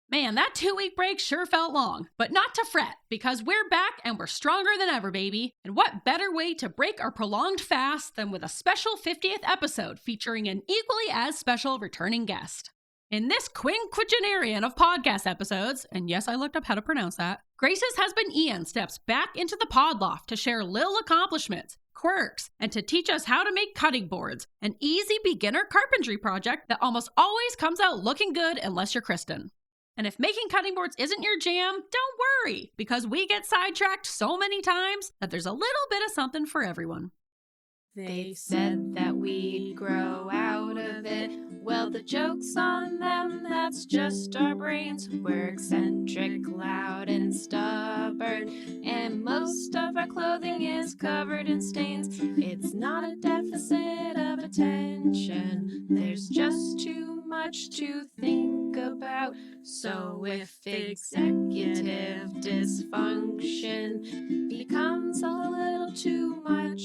Man, that 2-week break sure felt long, but not to fret, because we're back and we're stronger than ever, baby. And what better way to break our prolonged fast than with a special 50th episode featuring an equally as special returning guest. In this quinquagenarian of podcast episodes, and yes, I looked up how to pronounce that, Grace's husband Ian steps back into the podloft to share Lil Accomplishments, Quirks, and to teach us how to make cutting boards, an easy beginner carpentry project that almost always comes out looking good unless you're Kristin. And if making cutting boards isn't your jam, don't worry, because we get sidetracked so many times that there's a little bit of something for everyone. They said that we'd grow out of it. Well, the joke's on them, that's just our brains. We're eccentric, loud, and stubborn, and most of our clothing is covered in stains. It's not a deficit of attention, there's just too much to think about. So if executive dysfunction becomes a little too much,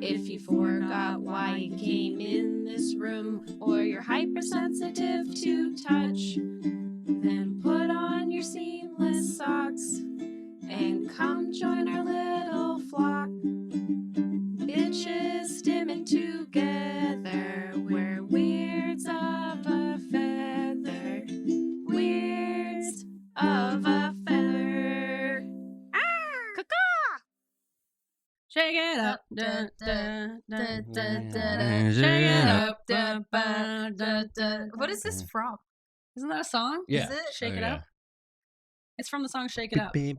if you forgot why you came in this room, or you're hypersensitive to touch, then put on your seamless socks and come join our little flock. Bitches stimming together, we're weirds of a feather, weirds of a feather. Shake it up, da, da, da, da, da. Shake it up, da, ba, da, da. What is this from? Isn't that a song? Yeah. Is it? Shake Oh, It yeah. Up? It's from the song Shake It Up. Shake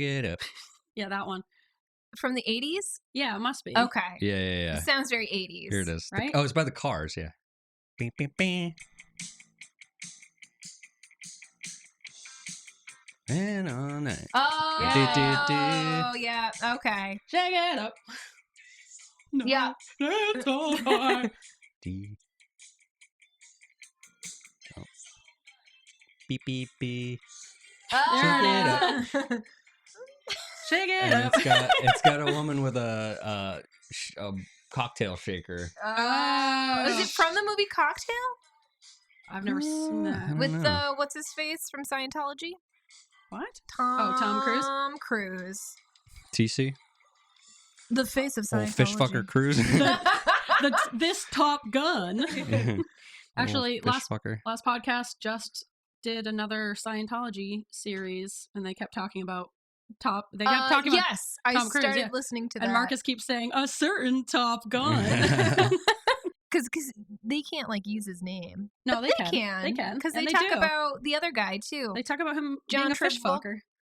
it up. Yeah, that one. From the 80s? Yeah, it must be. Okay. Yeah. It sounds very 80s. Here it is. Right? Oh, it's by the Cars, yeah. And all night. Oh, yeah. Okay. Shake it up. No, Yeah. It's all right. D. Oh. Beep, beep, beep. Oh. Shake it And up. it's got a woman with a cocktail shaker. Oh. Is it from the movie Cocktail? I've never seen that. don't With know. what's his face from Scientology? What? Tom Cruise? Tom Cruise. TC? The face of Old fish fucker cruise. This Top Gun. Actually, Old fish fucker. last podcast just did another Scientology series, and they kept talking about They kept talking about yes, I Tom Cruise, started yeah. listening to that. And Marcus keeps saying a certain Top Gun. because they can't like use his name. No, But they can. They can. because they And they talk do. about the other guy too, They talk about him John being a fish Travolta. fucker.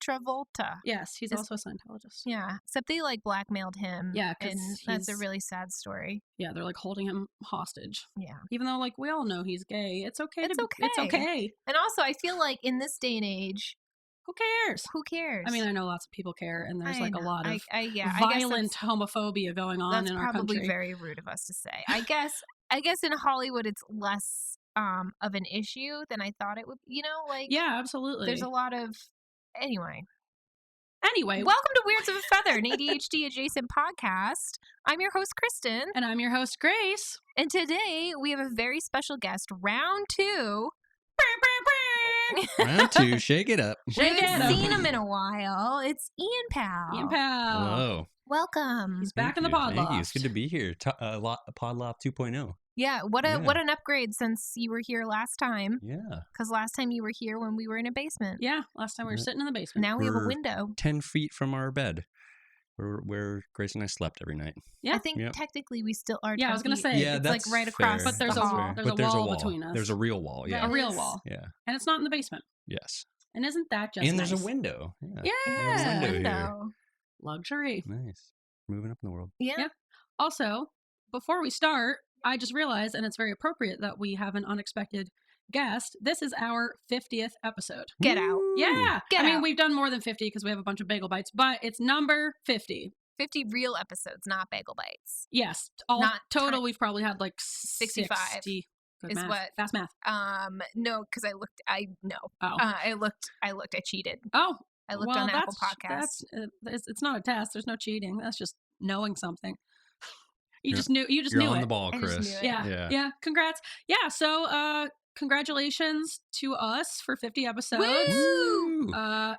Travolta. Yes, he's Is- also a Scientologist. Yeah, except they like blackmailed him. Yeah, 'cause and that's a he's- really sad story. Yeah, they're like holding him hostage. Yeah, Even though, like, we all know he's gay. It's okay. It's It's okay. okay. and also I feel like in this day and age, Who cares? who cares? I mean, I know lots of people care, and there's I like a know. lot of I guess violent homophobia going on that's in our probably country. very rude of us to say. I guess in Hollywood it's less of an issue than I thought it would. You know, like Yeah, absolutely. there's a lot of anyway. Anyway, Welcome to Weirds of a Feather, an ADHD-Adjacent podcast. I'm your host, Kristin, and I'm your host, Grace. and today we have a very special guest, round 2. Round 2, shake it up. We Shake it haven't up. seen him in a while. It's Ianpal. Ianpal. Hello. Welcome. He's back in the Thank you. podloft. Thank you. It's good to be here. Podloft 2.0. Yeah, what Yeah. an upgrade since you were here last time. Yeah. Because last time you were here when we were in a basement. Yeah, last time we were Yeah. sitting in the basement. Now we have a We're- window. 10 feet from our bed where Grace and I slept every night. Yeah. I think Yep. technically we still are. Yeah, I 10 was gonna feet. say, Yeah, it's that's like right across fair. But there's the a hall. wall. There's But a wall between us. There's a real wall. Yeah. A real is. wall. Yeah. And it's not in the basement. Yes. And isn't that just And nice? there's a window. Yeah. Yeah. There's a window here. Window. Luxury. Nice. Moving up in the world. Yeah. Yeah. Also, before we start, I just realized, and it's very appropriate that we have an unexpected guest. This is our 50th episode. Get out. Woo! Yeah. Get I mean, out. we've done more than 50 because we have a bunch of bagel bites, but it's number 50. 50 real episodes, not bagel bites. Yes. All Not total, ti- we've probably had like 65 60. Good is math. what- Fast math. No, because Oh. I cheated. Oh. I looked well, on Apple that's- Podcasts. It's not a test. There's no cheating. That's just knowing something. You just knew You're knew on it. the ball, I just Chris. knew it. Yeah. Yeah. Congrats. Yeah. So, congratulations to us for 50 episodes. Woo!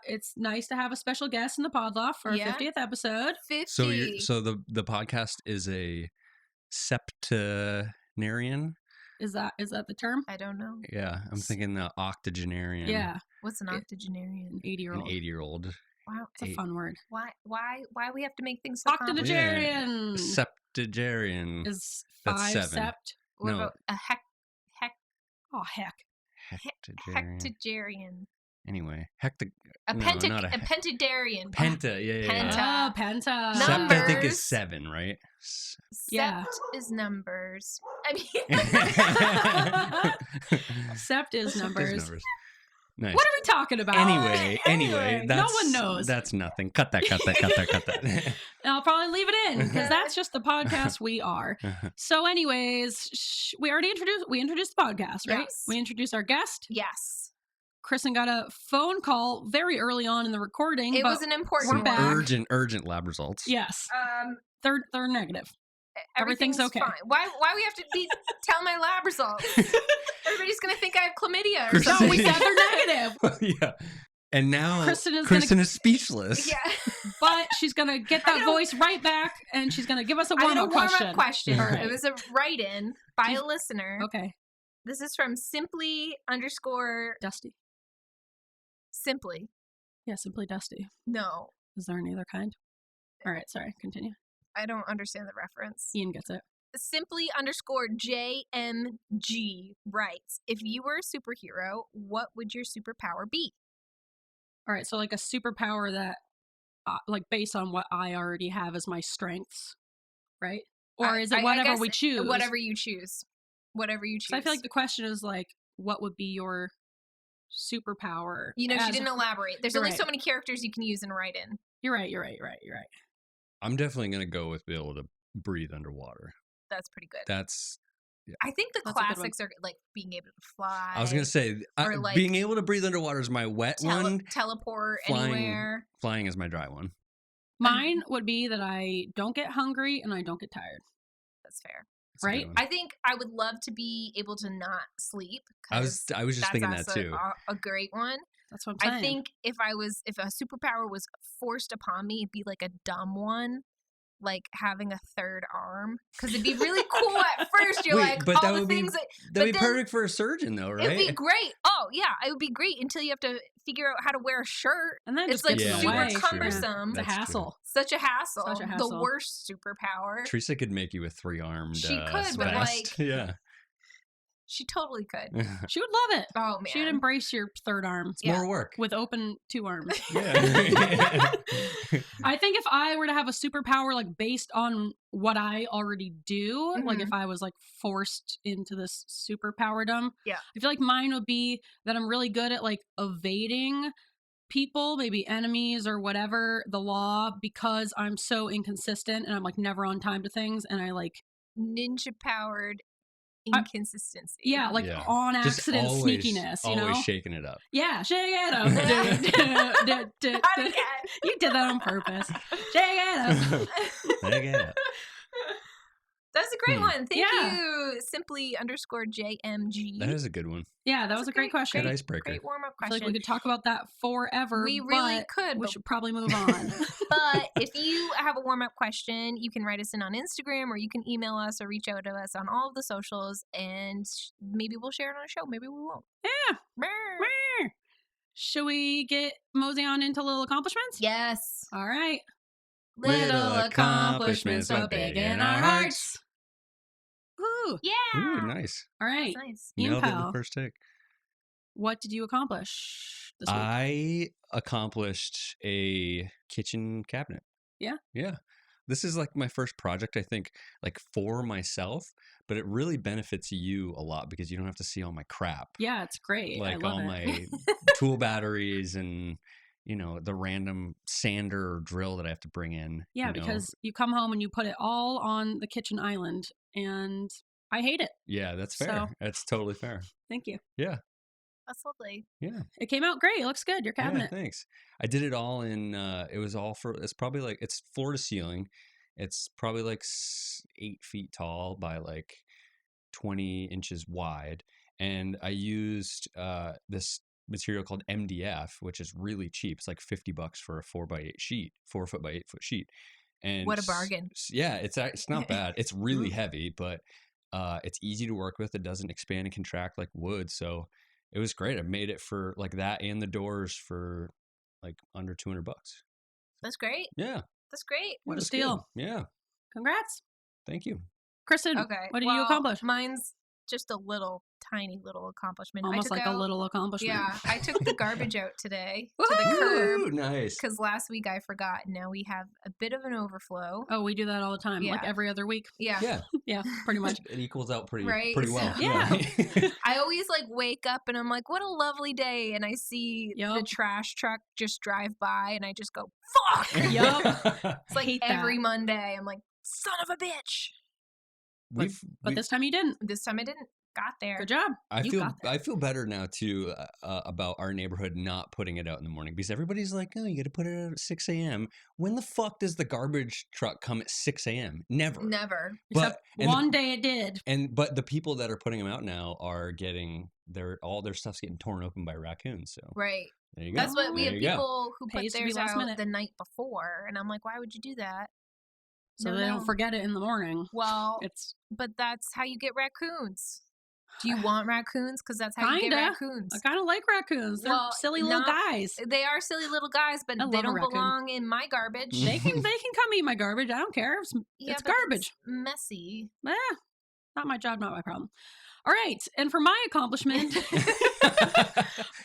It's nice to have a special guest in the podloft for our Yeah. 50th episode. 50. So the podcast is a septenarian. Is that the term? I don't know. Yeah, I'm thinking the octogenarian. Yeah. What's an octogenarian? An 80-year-old. An 80-year-old. Wow. It's a fun word. Why we have to make things so complicated? Octogenarian Septuagenarian. is That's 5 7. sept. What No. about a Oh, heck. Hectogenarian. hectogenarian? Anyway, A not a pentadarian. penta. Yeah. Penta. Oh, penta. Sept, I think, Numbers. is 7, right? Yeah. Sept is numbers. I mean, Sept is numbers. Nice. What are we talking about? Anyway, Anyway, that's, no one knows. That's nothing. Cut that. I'll probably leave it in because that's just the podcast we are. So, anyways, we introduced the podcast, right? Yes. We introduced our guest. yes. Kristin got a phone call very early on in the recording. It but was an important we're one. back. urgent lab results. Yes, they're negative. Everything's okay. Fine. Why we have to tell my lab results? Everybody's gonna think I have chlamydia or Kristin- No, something. we said they're negative. Yeah. And now Kristin is speechless. Yeah. But she's gonna get that voice right back, and she's gonna give us a I got a warm-up question. warm-up question. All right. It was a write-in by a listener. Okay, This is from simply Dusty. simply. Yeah, simply Dusty. No, Is there any other kind? All right, sorry. Continue. I don't understand the reference. Ian gets it. Simply _JMG writes, if you were a superhero, what would your superpower be? All right, so like a superpower that, like based on what I already have as my strengths, right? Or is it whatever we choose? Whatever you choose. Whatever you choose. 'Cause I feel like the question is like, what would be your superpower? she didn't elaborate. There's only Right. so many characters you can use in write-in. You're right. I'm definitely gonna go with be able to breathe underwater. That's pretty good. That's. I think the That's a good one. classics are like being able to fly. I was gonna say Or, like, being able to breathe underwater is my wet one. teleport Flying- anywhere. Flying is my dry one. Mine would be that I don't get hungry and I don't get tired. That's fair. That's a good Right? one. I think I would love to be able to not sleep. I was just thinking that that's too. a great one. That's what I'm saying. I think if a superpower was forced upon me, it'd be like a dumb one, like having a third arm, because it'd be really cool at first. You're Wait, like but all that the would be things that'd but be then perfect for a surgeon, though, right? it'd be great. Oh yeah, it would be great until you have to figure out how to wear a shirt. and then it It's just like gets in the super way. cumbersome. It's a That's true. hassle. Such a hassle. Such a hassle. The worst superpower. Teresa could make you a 3-armed. She could, but, vest. like, yeah, She totally could. She would love it. Oh man, She'd embrace your third arm it's more work. with open 2 arms. Yeah. I think if I were to have a superpower like based on what I already do, like if I was like forced into this superpowerdom, Yeah. I feel like mine would be that I'm really good at like evading people, maybe enemies or whatever, the law, because I'm so inconsistent and I'm like never on time to things, and I like ninja powered I- inconsistency. yeah, like Yeah. on Just accident always, sneakiness, you always know? shaking it up. Yeah, shake it up. Again. You did that on purpose. Shake it up. Shake it up. That's a great one. Thank Yeah. you. Simply _JMG. That is a good one. Yeah, that That's was a great question. Good icebreaker. Great warm up I feel question. like we could talk about that forever. We really but could. We But, should probably move on. but if you have a warm up question, you can write us in on Instagram, or you can email us or reach out to us on all of the socials, and maybe we'll share it on a show. Maybe we won't. Yeah. Brr. Should we get mosey on into Lil Accomplishments? Yes. All right. Little accomplishments so big in our hearts. Ooh. Yeah. Ooh, nice. All right. That's nice. Nailed it in the Ianpal, first take. what did you accomplish this week? I accomplished a kitchen cabinet. Yeah? Yeah. This is like my first project, I think, like for myself, but it really benefits you a lot because you don't have to see all my crap. Yeah, it's great. I Like love all it. my tool batteries and, you know, the random sander or drill that I have to bring in. Yeah, you know. because you come home and you put it all on the kitchen island, and I hate it. Yeah, that's fair. So- That's totally fair. Thank you. Yeah. That's lovely. Yeah. It came out great. It looks good. Your cabinet. Yeah, thanks. I did it all in, it's probably like, it's floor to ceiling. It's probably like 8 feet tall by like 20 inches wide. And I used this material called MDF, which is really cheap. It's like $50 for a 4x8 sheet, 4 foot by 8 foot sheet. And What a bargain. Yeah, it's not bad. It's really heavy, but it's easy to work with. It doesn't expand and contract like wood. So it was great. I made it for like that and the doors for like under $200. That's great. Yeah. That's great. What It a was steal. good. Yeah. Congrats. Thank you. Kristin, Okay. what did you accomplish? Mine's just a tiny little accomplishment. Almost like a little accomplishment. Yeah, I took the garbage out today to the Woohoo! curb Ooh, nice. because last week I forgot. Now we have a bit of an overflow. Oh, we do that all the time, like Yeah. every other week. Yeah. Yeah. Yeah, pretty much. It equals out pretty Right? well. Yeah. I always like wake up and I'm like, what a lovely day. And I see the Yup. trash truck just drive by and I just go, fuck. Yup. It's like Hate every that. Monday. I'm like, son of a bitch. But this time you didn't. This time I didn't. Got there. Good job. You got that. I feel better now too about our neighborhood not putting it out in the morning because everybody's like, oh, you got to put it out at 6 a.m. When the fuck does the garbage truck come at 6 a.m.? Never. Never. Except one day it did. But the people that are putting them out now are getting all their stuff's getting torn open by raccoons. So Right. there you go. That's what we There have you go. people who put Pays to be theirs last out minute. the night before. And I'm like, why would you do that? So No, they no. don't forget it in the morning. Well, It's but that's how you get raccoons. Do you want raccoons? Because that's how you get Kinda. raccoons. I kind of like raccoons. They're Well, silly little not- guys. They are silly little guys, but I they love a don't raccoon. belong in my garbage. They can come eat my garbage. I don't care. It's Yeah, but garbage. it's messy. Not my job, not my problem. All right, and for my accomplishment,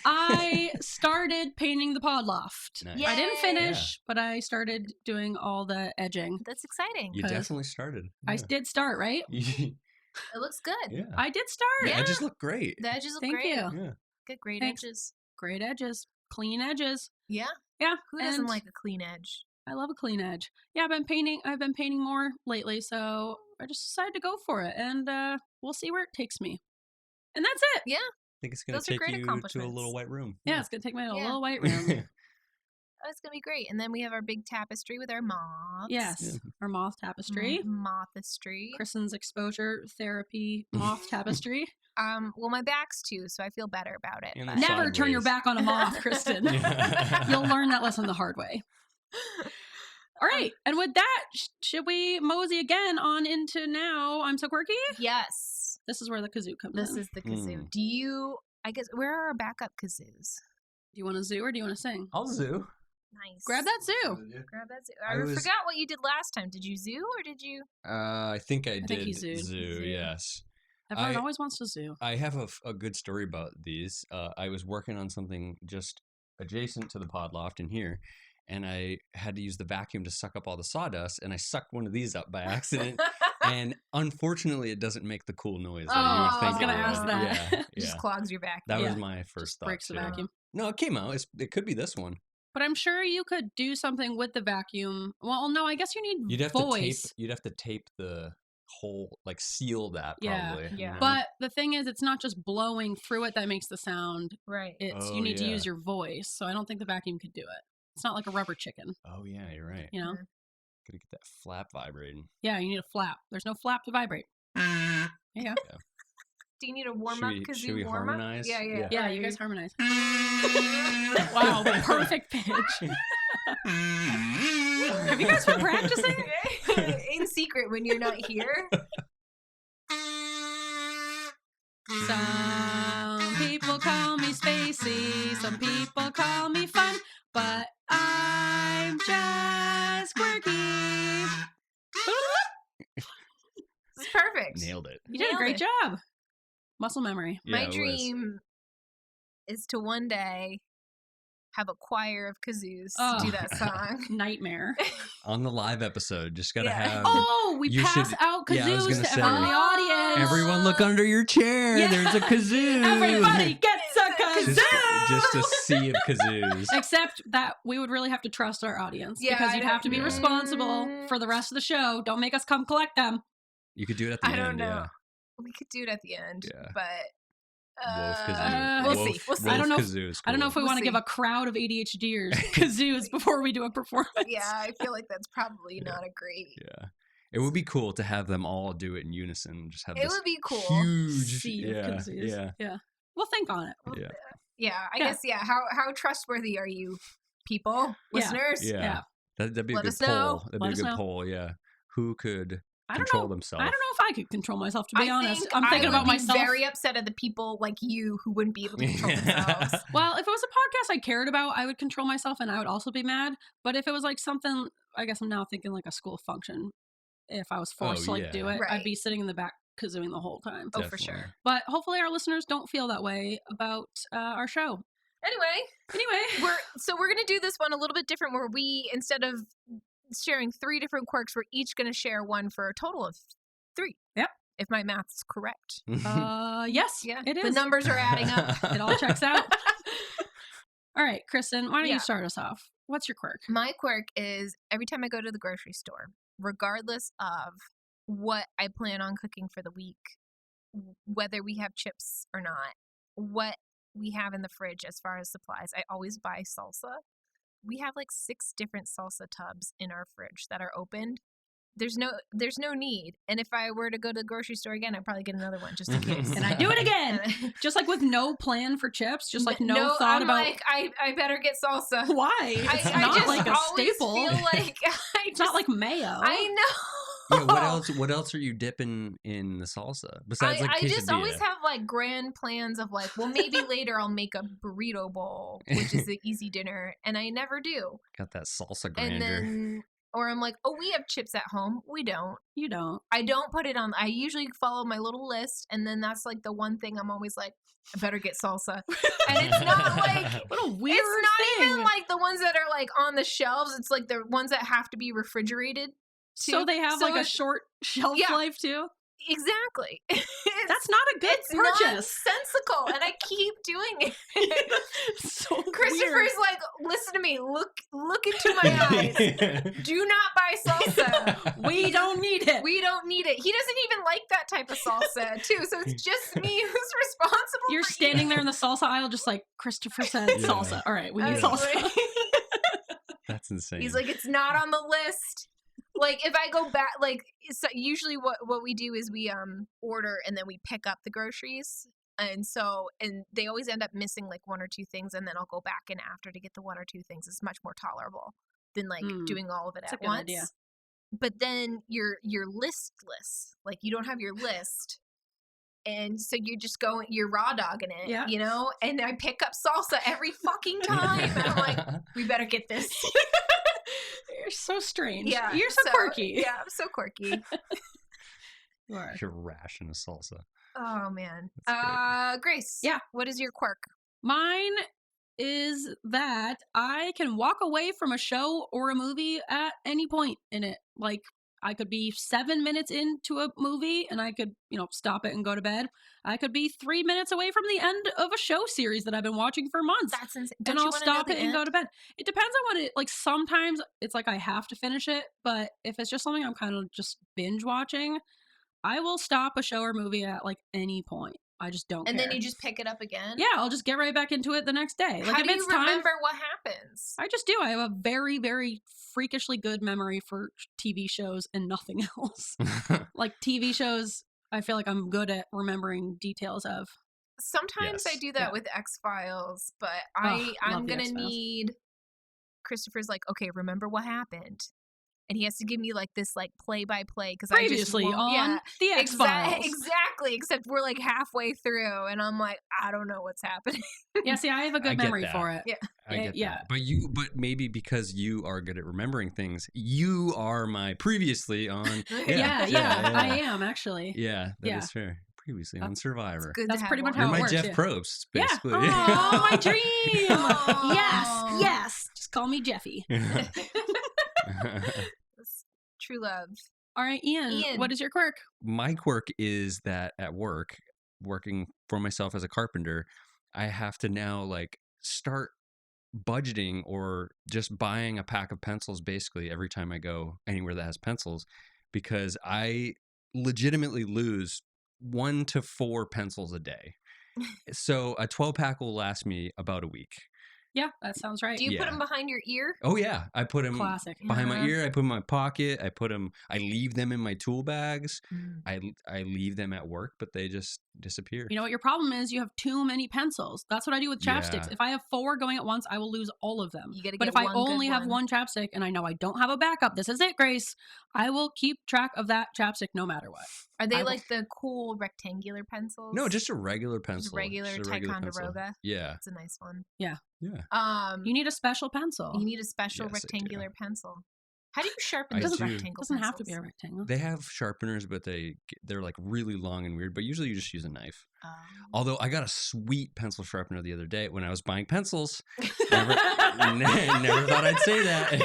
I started painting the podloft. Nice. Yeah. I didn't Yay. finish, but I started doing all the edging. That's exciting. You 'Cause definitely started. I Yeah. did start, right? It looks good. Yeah. I did start. The edges look great. The edges look Thank great. you. Yeah. Good, great Thanks. edges. Great edges, clean edges. Yeah. Yeah. Who doesn't and like a clean edge? I love a clean edge. Yeah, I've been painting more lately, so I just decided to go for it, and we'll see where it takes me. And that's it. Yeah. I think it's going Those to are take great you to a accomplishments. little white room. Yeah, it's gonna take me to a Yeah. little white room. Oh, it's gonna be great. And then we have our big tapestry with our moths. Yes, our moth tapestry. Mothestry. Kristen's exposure therapy moth tapestry. Well, my back's too, so I feel better about it. And but- the Never turn your sideways. back on a moth, Kristin. Yeah. You'll learn that lesson the hard way. All right, and with that, should we mosey again on into now? I'm so quirky. Yes. This is where the kazoo comes This in. is the kazoo. I guess, where are our backup kazoos? Do you want to zoo or do you want to sing? I'll zoo. Nice. Grab that zoo. Grab that zoo. I I was- forgot what you did last time. Did you zoo or did you? I think I think he did zooed. zoo. Yes. Everyone I- always wants to zoo. I have a good story about these. I was working on something just adjacent to the podloft in here, and I had to use the vacuum to suck up all the sawdust, and I sucked one of these up by accident. And unfortunately, it doesn't make the cool noise that you Oh, were I was thinking. gonna it ask would. that. Yeah, It yeah. just clogs your vacuum. That Yeah. was my first thought. Breaks the too. vacuum. No, it came out. It could be this one. But I'm sure you could do something with the vacuum. Well, no, I guess you need You'd have voice. to tape. You'd have to tape the whole, like seal that. Yeah, Probably. yeah. you know? But the thing is, it's not just blowing through it that makes the sound. Right. It's Oh, you need to yeah. use your voice. So I don't think the vacuum could do it. It's not like a rubber chicken, Oh yeah, you're right. you know? Mhm. Gotta get that flap vibrating. Yeah, you need a flap. There's no flap to vibrate. There you go. Do you need a warm Should up we- kazoo should we warm-up? harmonize? Yeah, yeah. Yeah, you guys harmonize. wow, Wow, perfect pitch. Have you guys been practicing? in secret when you're not here. Some people call me spacey, some people call me fun, but I'm just quirky. This is perfect. Nailed it. You did a Nailed great it. job. Muscle memory. Yeah, My it was. dream is to one day have a choir of kazoos Oh. do that song. Nightmare. On the live episode, just gotta Yeah. have Oh, we You pass should- out yeah, I was kazoos gonna to say. everyone in the audience. everyone look under your chair. Yeah. There's a kazoo. Everybody gets a kazoo. just a sea of kazoos. Except that we would really have to trust our audience Yeah, because I you'd don't- have to be Yeah. responsible for the rest of the show. Don't make us come collect them. You could do it at the I end. don't know. Yeah. We could do it at the end, Yeah. but Wolf kazoo. We'll Wolf, see. We'll see. Wolf I don't know if- kazoo is I don't know if we cool. want to see. give a crowd of ADHDers kazoos before we do a performance. Yeah, I feel like that's probably not a great. Yeah. It would be cool to have them all do it in unison. Just have It this would be cool. huge. Sea of Yeah. kazoos. Yeah. We'll think on it. Yeah. Yeah, I Yeah. guess. Yeah, how trustworthy are you, people, listeners? Yeah. Yeah. That'd be a Let good us know. poll. That'd Let be a us good know. poll. Yeah. Who could I don't control know. themselves? I don't know if I could control myself, to be honest. I'm I thinking would about be myself. very upset at the people like you who wouldn't be able to control themselves. Well, if it was a podcast I cared about, I would control myself and I would also be mad. But if it was like something, I guess I'm now thinking like a school function. If I was forced to yeah. do it, Right. I'd be sitting in the back kazooing the whole time. Oh, for sure. Definitely. But hopefully our listeners don't feel that way about our show. Anyway, Anyway, we're gonna do this one a little bit different, where we, instead of sharing 3 different quirks, we're each gonna share one for a total of 3. Yep. If my math's correct. yes, Yeah, it is. the numbers are adding up. It all checks out. All right, Kristin, why don't Yeah. you start us off? What's your quirk? My quirk is every time I go to the grocery store, regardless of what I plan on cooking for the week, whether we have chips or not, what we have in the fridge as far as supplies, I always buy salsa. We have like 6 different salsa tubs in our fridge that are opened. There's no need. And if I were to go to the grocery store again, I'd probably get another one just in case. And I do it again. Just like with no plan for chips, just like no thought I'm about like, I better get salsa. why. I It's not just like a always staple. feel like It's not like mayo. I know. Yeah, what else are you dipping in the salsa besides like I just quesadilla? always have like grand plans of like, well, maybe later I'll make a burrito bowl, which is the easy dinner, and I never do. Got that salsa And grandeur. then, or I'm like, oh, we have chips at home. We don't. You don't. I don't put it on. I usually follow my little list, and then that's like the one thing I'm always like, I better get salsa. And it's not like What a weird it's not thing. even like the ones that are like on the shelves. It's like the ones that have to be refrigerated. So too. they have So like a it's- short shelf Yeah. life too. Exactly. That's not a good it's purchase. nonsensical, and I keep doing it. So Christopher's weird. like, listen to me, look into my eyes. Do not buy salsa. We don't need it. We don't need it. He doesn't even like that type of salsa, too. So it's just me who's responsible. You're for standing there in the salsa aisle, just like Christopher said, Yeah. salsa. All right, we need eating. salsa. That's insane. He's like, it's not on the list. Like if I go back, like so usually what we do is we order and then we pick up the groceries, and they always end up missing like 1 or 2 things, and then I'll go back in after to get the 1 or 2 things. It's much more tolerable than like doing all of it That's a at good once. idea. But then you're listless, like you don't have your list. And so you're raw dogging it, Yeah. you know? And I pick up salsa every fucking time. And I'm like, we better get this. You're so strange. Yeah. You're so quirky. Yeah, I'm so quirky. You are. You're ration of salsa. Oh, man. That's Grace. Yeah. What is your quirk? Mine is that I can walk away from a show or a movie at any point in it. Like, I could be 7 minutes into a movie and I could, stop it and go to bed. I could be 3 minutes away from the end of a show series that I've been watching for months. That's insane. And I'll stop it and go to bed. It depends on what like sometimes it's like I have to finish it, but if it's just something I'm kind of just binge watching, I will stop a show or movie at like any point. I just don't And care. then you just pick it up again? Yeah, I'll just get right back into it the next day. Like, How if do you it's time, remember what happens? I just do. I have a very, very freakishly good memory for TV shows and nothing else. Like TV shows, I feel like I'm good at remembering details of. Sometimes I Yes. do that Yeah. with X-Files, but Ugh, I'm love the going to X-Files. need Christopher's like, okay, remember what happened. And he has to give me like this like play-by-play because I just Previously won't- on yeah, the X-Files. Exactly, except we're like halfway through and I'm like, I don't know what's happening. Yeah, see, I have a I good get memory that. for it. Yeah. I get yeah. that. But maybe because you are good at remembering things, you are my previously on. Yeah, yeah. I am actually. Yeah, that is Yeah. fair. Previously on That's Survivor. Good That's to have pretty much one. how You're it my works, Jeff yeah. Probst, Yeah. basically. Oh, my dream. Aw. Yes. Just call me Jeffy. That's true love. All right, Ian, what is your quirk? My quirk is that at work, working for myself as a carpenter, I have to now like start budgeting or just buying a pack of pencils basically every time I go anywhere that has pencils, because I legitimately lose 1 to 4 pencils a day. So a 12-pack will last me about a week. Yeah, that sounds right. Do you put Yeah. them behind your ear? Oh yeah, I put them Classic. behind my Yeah. ear. I put them in my pocket. I leave them in my tool bags. Mm. I leave them at work, but they just disappear. You know what your problem is? You have too many pencils. That's what I do with chapsticks. Yeah. If I have 4 going at once, I will lose all of them. You gotta But get if I one good only have one. one chapstick and I know I don't have a backup, this is it, Grace. I will keep track of that chapstick no matter what. Are they I will- like the cool rectangular pencils? No, just a regular pencil. Just regular Just a regular pencil. Ticonderoga. Yeah. It's a nice one. Yeah. You need a special pencil. You need a special Yes, I do. rectangular pencil. How do you sharpen I those do. rectangle Doesn't have to pencils? be a rectangle. They have sharpeners, but they're like really long and weird. But usually you just use a knife. Um, Although I got a sweet pencil sharpener the other day when I was buying pencils. Never thought I'd say that.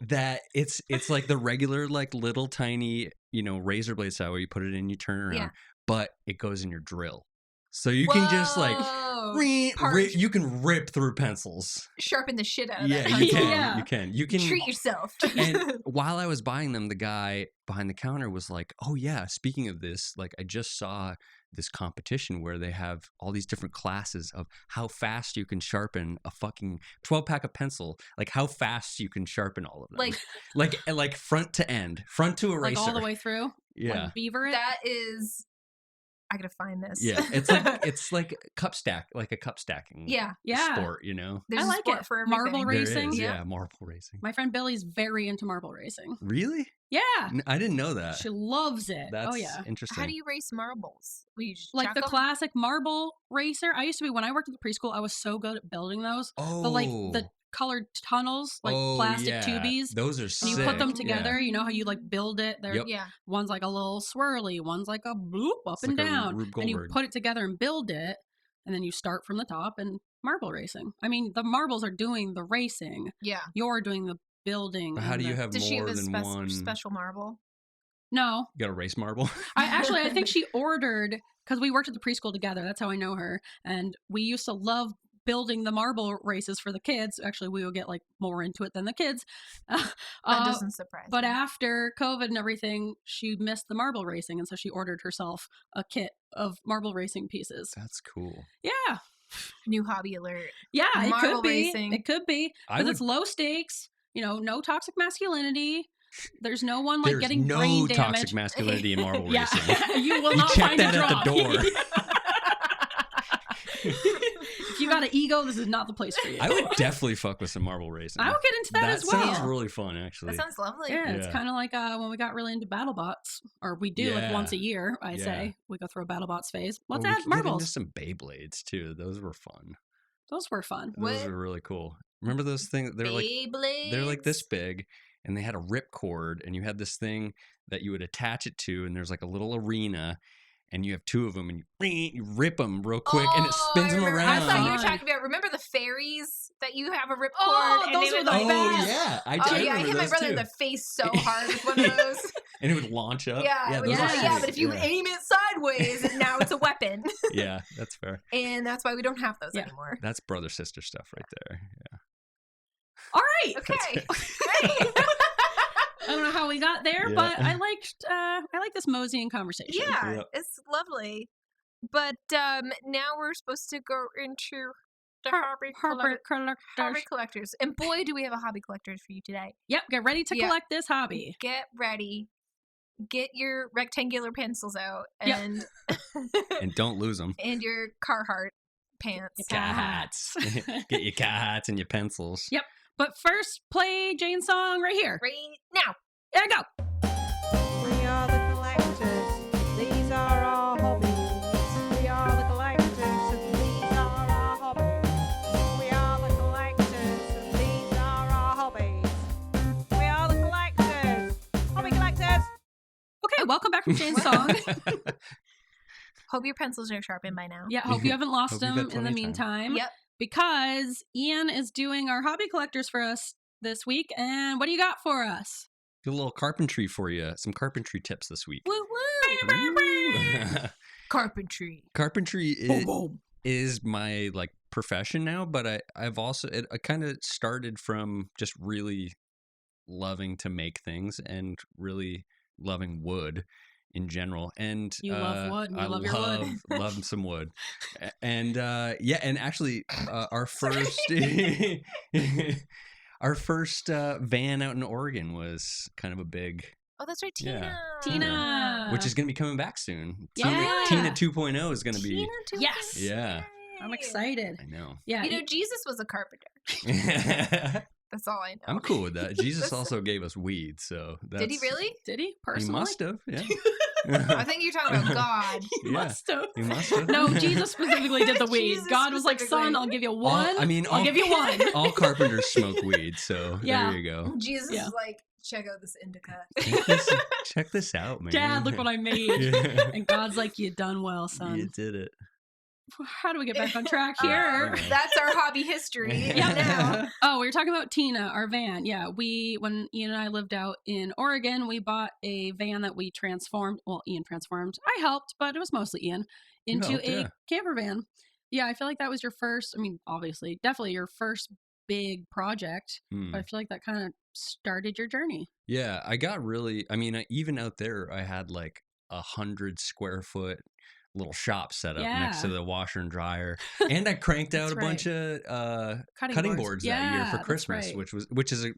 That it's like the regular like little tiny razor blade style where you put it in, you turn it around, Yeah. but it goes in your drill, so you can just like Whoa. you can rip through pencils. Sharpen the shit out of Yeah, that you pencil. can. Yeah. You can Treat yourself. And while I was buying them, the guy behind the counter was like, "Oh yeah, speaking of this, like I just saw this competition where they have all these different classes of how fast you can sharpen a fucking 12-pack of pencil, like how fast you can sharpen all of them, like front to end, front to eraser, Like all the way through? Yeah, Like beaver it? That is, I gotta find this. yeah. It's like cup stack, like a cup stacking. yeah. Yeah. Sport, you know. There's I a like sport it. for Marble everything. There racing? is, Yeah. yeah, marble racing. My friend Billy's very into marble racing. Really? Yeah. I didn't know that. She loves it. That's Oh, yeah. interesting. How do you race marbles? You just Like chuck the 'em? classic marble racer. I used to be, when I worked at the preschool, I was so good at building those. The colored tunnels, like plastic tubies. Those are And sick. you put them Yeah. together. You know how you like build it? They're Yep. Yeah. One's like a little swirly, one's like a bloop up It's and like a down. Rube And you Goldberg. put it together and build it, and then you start from the top and marble racing. I mean, the marbles are doing the racing. Yeah. You're doing the building. But how and do you the- have Does she have more a than one? special marble? No. You got a race marble? I think she ordered, because we worked at the preschool together. That's how I know her. And we used to love building the marble races for the kids. Actually, we would get like more into it than the kids. That doesn't surprise But me. after COVID and everything, she missed the marble racing. And so she ordered herself a kit of marble racing pieces. That's cool. Yeah. New hobby alert. Yeah, it Marble could be. racing. It could be. I Because it's would- low stakes. No toxic masculinity. There's no one like There's getting no brain damage. toxic masculinity in marble Yeah, racing. you will You not check find that a at the drop. door. If you got an ego, this is not the place for you. I would definitely fuck with some marble racing. I would get into that as well. sounds really fun, actually. That sounds lovely. Yeah, it's Yeah. kind of like when we got really into BattleBots, or we do like Yeah. once a year. I Yeah. say we go through a BattleBots phase. Let's Well, we add could get into marbles. some Beyblades too. Those were fun. Those were fun. Those What? were really cool. Remember those things? They're like this Beyblades? big, and they had a rip cord, and you had this thing that you would attach it to, and there's like a little arena, and you have two of them, and you rip them real quick, and it Oh, spins I them remember. around. I thought you were Fun. talking about. Remember the fairies that you have a rip cord? Oh, and those they were would, the like, best. Oh yeah, I Oh yeah, I remember hit my those brother too. in the face so hard with one of those. And it would launch up. Yeah, it was those are like, Yes. yeah, sick. but if you Yeah. aim it sideways, now it's a weapon, Yeah, that's fair. and that's why we don't have those Yeah. anymore. That's brother sister stuff right there. Yeah. All right. Okay, I don't know how we got there, Yeah. but I like this moseying conversation. yeah, Yeah. it's lovely. But now we're supposed to go into the hobby collectors, and boy, do we have a hobby collectors for you today. Yep, get ready to Yeah. collect this hobby. Get ready. Get your rectangular pencils out Yep. and And don't lose them. and your Carhartt pants. Cats. Get your cats and your pencils. Yep. But first, play Jane's song right here. Right now. There you go. We are the collectors. These are our hobbies. We are the collectors, and these are our hobbies. We are the collectors, and these are our hobbies. We are the collectors. Hobby collectors. Okay, welcome back from Jane's song. Hope your pencils are sharpened by now. Yeah, hope you haven't lost Hope you've them had in the plenty of time. meantime. Yep. Because Ian is doing our hobby collectors for us this week. And what do you got for us? Do a little carpentry for you. Some carpentry tips this week. Woo woo. Ooh. Carpentry. Carpentry Boom, boom. is my like profession now, but I've also I kind of started from just really loving to make things and really loving wood. in general. And You love wood. You I love your wood. love some wood. And and actually our first our first van out in Oregon was kind of a big. Oh, that's right, Yeah. Tina. Which is going to be coming back soon. Yeah. Tina 2.0 is going to be. Tina too. Yes. Yeah. I'm excited. I know. Yeah. You know, Jesus was a carpenter. That's all I know. I'm cool with that. Jesus also gave us weed, so that's, Did he really? Did he He personally? must have. Yeah. I think you're talking about God. He Yeah. must have. He must have. No, Jesus specifically did the weed. Jesus God was like, specifically. son, I'll give you one. I'll all- give you one. All carpenters smoke weed, so Yeah. there you go. Jesus Yeah. is like, check out this indica. Check this out, man. Dad, look what I made. Yeah. And God's like, you done well, son. You did it. How do we get back on track here? That's our hobby history. Yeah. Now. Oh, we were talking about Tina, our van. Yeah, when Ian and I lived out in Oregon, we bought a van that we transformed. Well, Ian transformed. I helped, but it was mostly Ian into helped, a yeah. camper van. Yeah, I feel like that was your first. I mean, obviously, definitely your first big project. Hmm. But I feel like that kind of started your journey. Yeah, I got really. I mean, even out there, I had like 100 square foot little shop set up next to Yeah. the washer and dryer, and I cranked out That's a bunch of Cutting boards that Yeah, year for that's Christmas, right.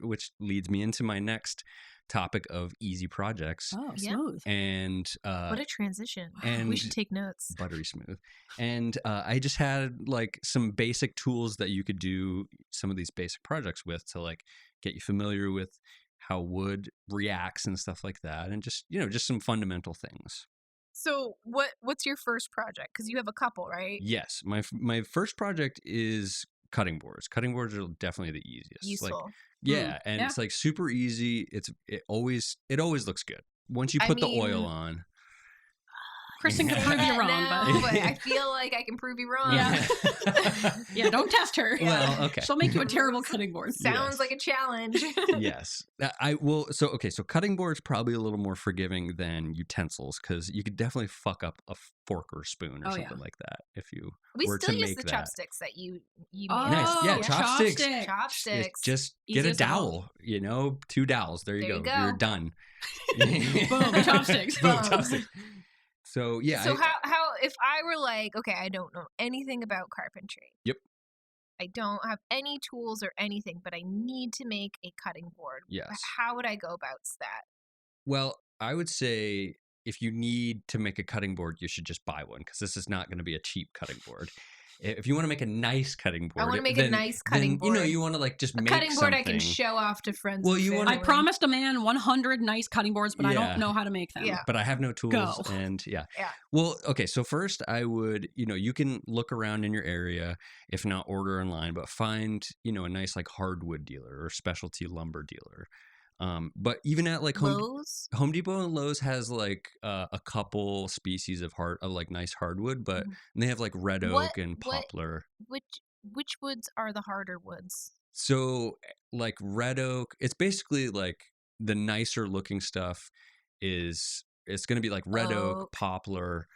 which leads me into my next topic of easy projects. Oh, Yeah. smooth. And What a transition. and We should take notes. buttery smooth. And I just had like some basic tools that you could do some of these basic projects with to like get you familiar with how wood reacts and stuff like that, and just just some fundamental things. So what's your first project? Because you have a couple, right? Yes, my first project is cutting boards. Cutting boards are definitely the easiest. Useful. Like, yeah, and yeah. it's like super easy. It always looks good once you I put the mean- oil on. Kristen can prove you wrong, No, but but I feel like I can prove you wrong. Yeah. yeah, don't test her. Well, okay. She'll make you a terrible cutting board. Sounds Yes. like a challenge. Yes, I will. So cutting boards probably a little more forgiving than utensils because you could definitely fuck up a fork or spoon or Oh, something yeah. like that if you We were still to use make the that. chopsticks that you Oh, made. Nice. Yeah, chopsticks. Chopsticks. Just get a Easiest of all. dowel. 2 dowels. There you There go. you go. You're done. Boom, chopsticks. Boom, Boom. chopsticks. So yeah. So how if I were like, okay, I don't know anything about carpentry. Yep. I don't have any tools or anything, but I need to make a cutting board. Yes. How would I go about that? Well, I would say if you need to make a cutting board, you should just buy one because this is not going to be a cheap cutting board. If you want to make a nice cutting board, I want to make a nice cutting board. You want to like just a make cutting board I can something. show off to friends. Well, and you wanna- I family. promised a man 100 nice cutting boards, but I Yeah. don't know how to make them. Yeah. But I have no tools. Go. And yeah. Yeah. Well, okay. So first I would, you can look around in your area, if not order online, but find, a nice like hardwood dealer or specialty lumber dealer. But even at like Lowe's. Home Depot and Lowe's has like a couple species of like nice hardwood, but Mhm. they have like red oak What- and what- poplar. Which woods are the harder woods? So like red oak, it's basically like the nicer looking stuff it's going to be like red oak, Oak, poplar,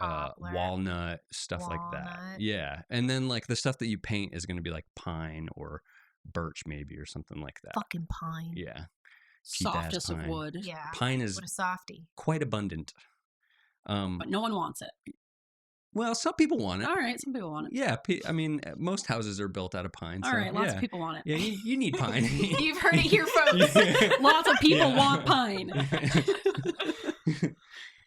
Poplar. walnut, stuff like that. Walnut. Yeah. And then like the stuff that you paint is going to be like pine or birch maybe or something like that. Fucking pine. Yeah. Cheap ass Softest of pine. wood. Yeah. Pine is What a softie. quite abundant. But no one wants it. Well, some people want it. All right, some people want it. Yeah, I mean, most houses are built out of pine. All so, right, lots yeah. of people want it. Yeah, you need pine. You've heard it here, folks. Lots of people Yeah. want pine.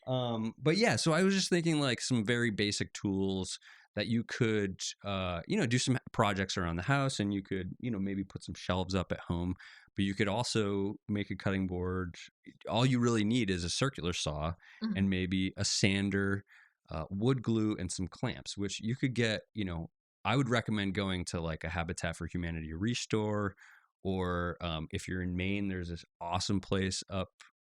But yeah, so I was just thinking like some very basic tools that you could, do some projects around the house, and you could, maybe put some shelves up at home. But you could also make a cutting board. All you really need is a circular saw Mhm. and maybe a sander, wood glue, and some clamps, which you could get, I would recommend going to like a Habitat for Humanity restore, or if you're in Maine, there's this awesome place up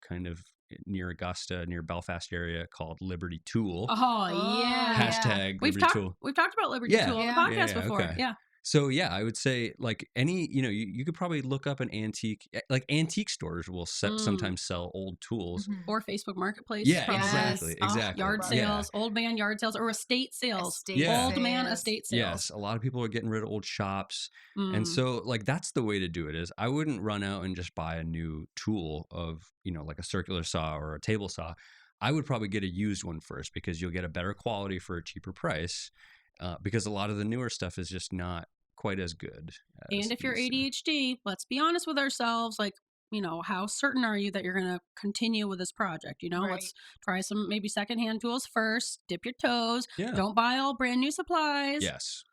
kind of near Augusta, near Belfast area called Liberty Tool. Oh, yeah. Hashtag We've Liberty talked Tool. we've talked about Liberty Yeah. Tool on the Yeah. podcast Yeah, before. okay. Yeah. So yeah, I would say like any, you could probably look up an antique, like antique stores will sometimes sell old tools. Mhm. Or Facebook Marketplace. Yeah, probably. exactly, Oh, exactly. Yard Yeah. sales, old man yard sales, or estate sales. Estate Yeah. Old man sales. estate sales. Yes, a lot of people are getting rid of old shops. And Mm. so like that's the way to do it is I wouldn't run out and just buy a new tool of, like a circular saw or a table saw. I would probably get a used one first because you'll get a better quality for a cheaper price. Because a lot of the newer stuff is just not quite as good. And if you're used to. ADHD, let's be honest with ourselves. Like, how certain are you that you're going to continue with this project? Right. Let's try some maybe secondhand tools first. Dip your toes. Yeah. Don't buy all brand new supplies. Yes.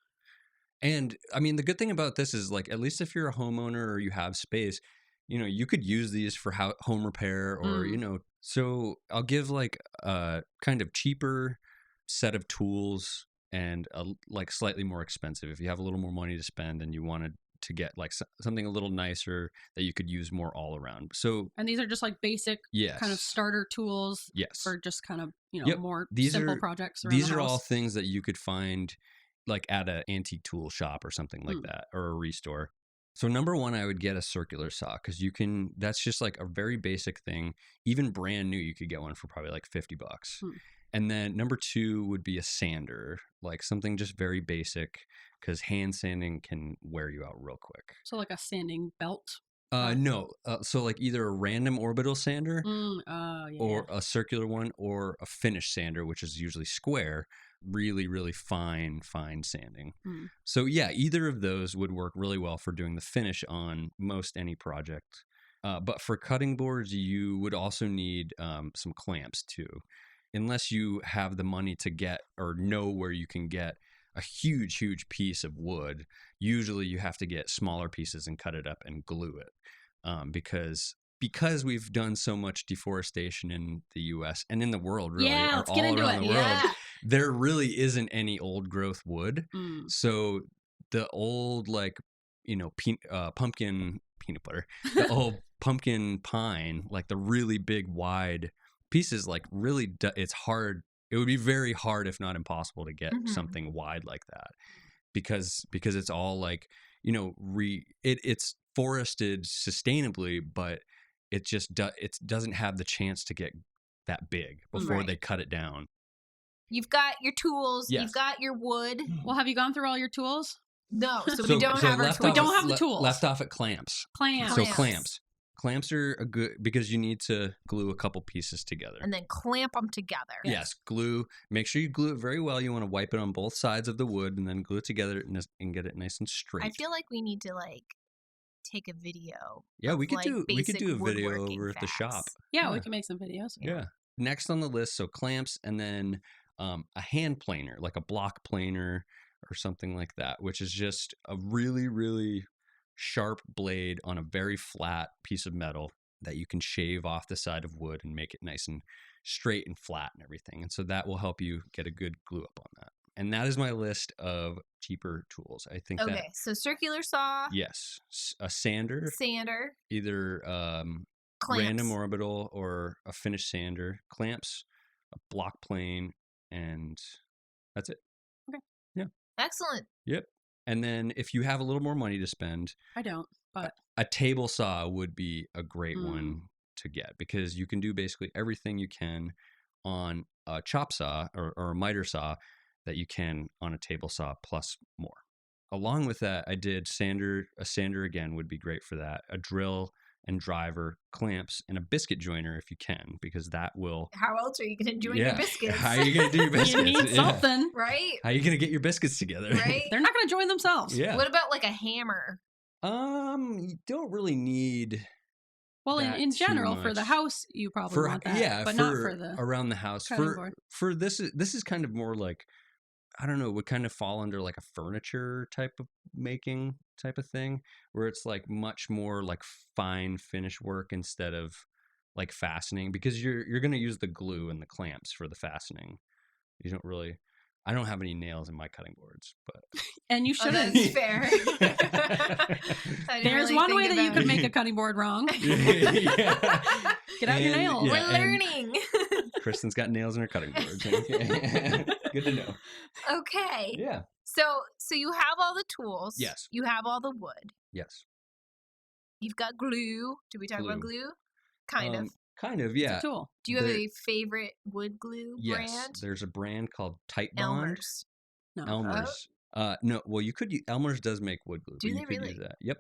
And I mean, the good thing about this is like, at least if you're a homeowner or you have space, you could use these for home repair or, so I'll give like a kind of cheaper set of tools and like slightly more expensive. If you have a little more money to spend and you wanted to get like something a little nicer that you could use more all around. So, and these are just like basic kind of starter tools for just kind of, more simple projects around These the are house. all things that you could find like at an antique tool shop or something like that, or a restore. So number one, I would get a circular saw because that's just like a very basic thing. Even brand new, you could get one for probably like $50. And then number two would be a sander, like something just very basic because hand sanding can wear you out real quick. So like a sanding belt? No. So like either a random orbital sander or a circular one or a finish sander, which is usually square, really, really fine sanding. So yeah, either of those would work really well for doing the finish on most any project. But for cutting boards, you would also need some clamps too. Unless you have the money to get or know where you can get a huge piece of wood, usually you have to get smaller pieces and cut it up and glue it. Because we've done so much deforestation in the U.S. and in the world, really, let's all get into around it. the world, there really isn't any old growth wood. So the old pumpkin peanut butter, the old pumpkin pine, like the really big wide pieces, like really it's hard. It would be very hard, if not impossible, to get something wide like that because it's all like, it's forested sustainably, but it just it doesn't have the chance to get that big before they cut it down. You've got your tools. Yes. You've got your wood. Well, have you gone through all your tools? No, so we don't have our tools. We don't have the tools. Left off at clamps. So clamps. Clamps are a good because you need to glue a couple pieces together. And then clamp them together. Yes, glue. Make sure you glue it very well. You want to wipe it on both sides of the wood and then glue it together and get it nice and straight. I feel like we need to take a video. Yeah, we could do a video woodworking over at the shop. Yeah, we can make some videos. Yeah. Next on the list, so clamps and then a hand planer, like a block planer or something like that, which is just a really, really sharp blade on a very flat piece of metal that you can shave off the side of wood and make it nice and straight and flat and everything. And so that will help you get a good glue up on that. And that is my list of cheaper tools. I think Okay, so circular saw. Yes. A sander. Either random orbital or a finish sander. Clamps, a block plane, and that's it. Okay. Yeah. Excellent. Yep. And then if you have a little more money to spend, I don't, but a table saw would be a great one to get because you can do basically everything you can on a chop saw or a miter saw that you can on a table saw plus more. Along with that, I did a sander again would be great for that. A drill and driver, clamps, and a biscuit joiner if you can, because that will... How else are you going to join your biscuits? How are you going to do your biscuits? You need something. Right? How are you going to get your biscuits together? Right? They're not going to join themselves. Yeah. What about like a hammer? You don't really need... Well, in general, for the house, you probably want that. Yeah, but not for the around the house. For this is kind of more like, I don't know, would kind of fall under like a furniture type of making type of thing, where it's like much more like fine finish work instead of like fastening, because you're going to use the glue and the clamps for the fastening. You don't really. I don't have any nails in my cutting boards, but and you shouldn't. That's fair. There's one way that you could make a cutting board wrong. Get out your nails. Yeah, we're learning. Kristin's got nails in her cutting boards. Good to know. Okay. Yeah. So you have all the tools. Yes. You have all the wood. Yes. You've got glue. Did we talk about glue? Kind of. Kind of, yeah. It's a tool. Do you have a favorite wood glue brand? Yes, there's a brand called Titebond. Elmer's. No. Elmer's. No, well, you could use, Elmer's does make wood glue. Do you they could really? Use that. Yep.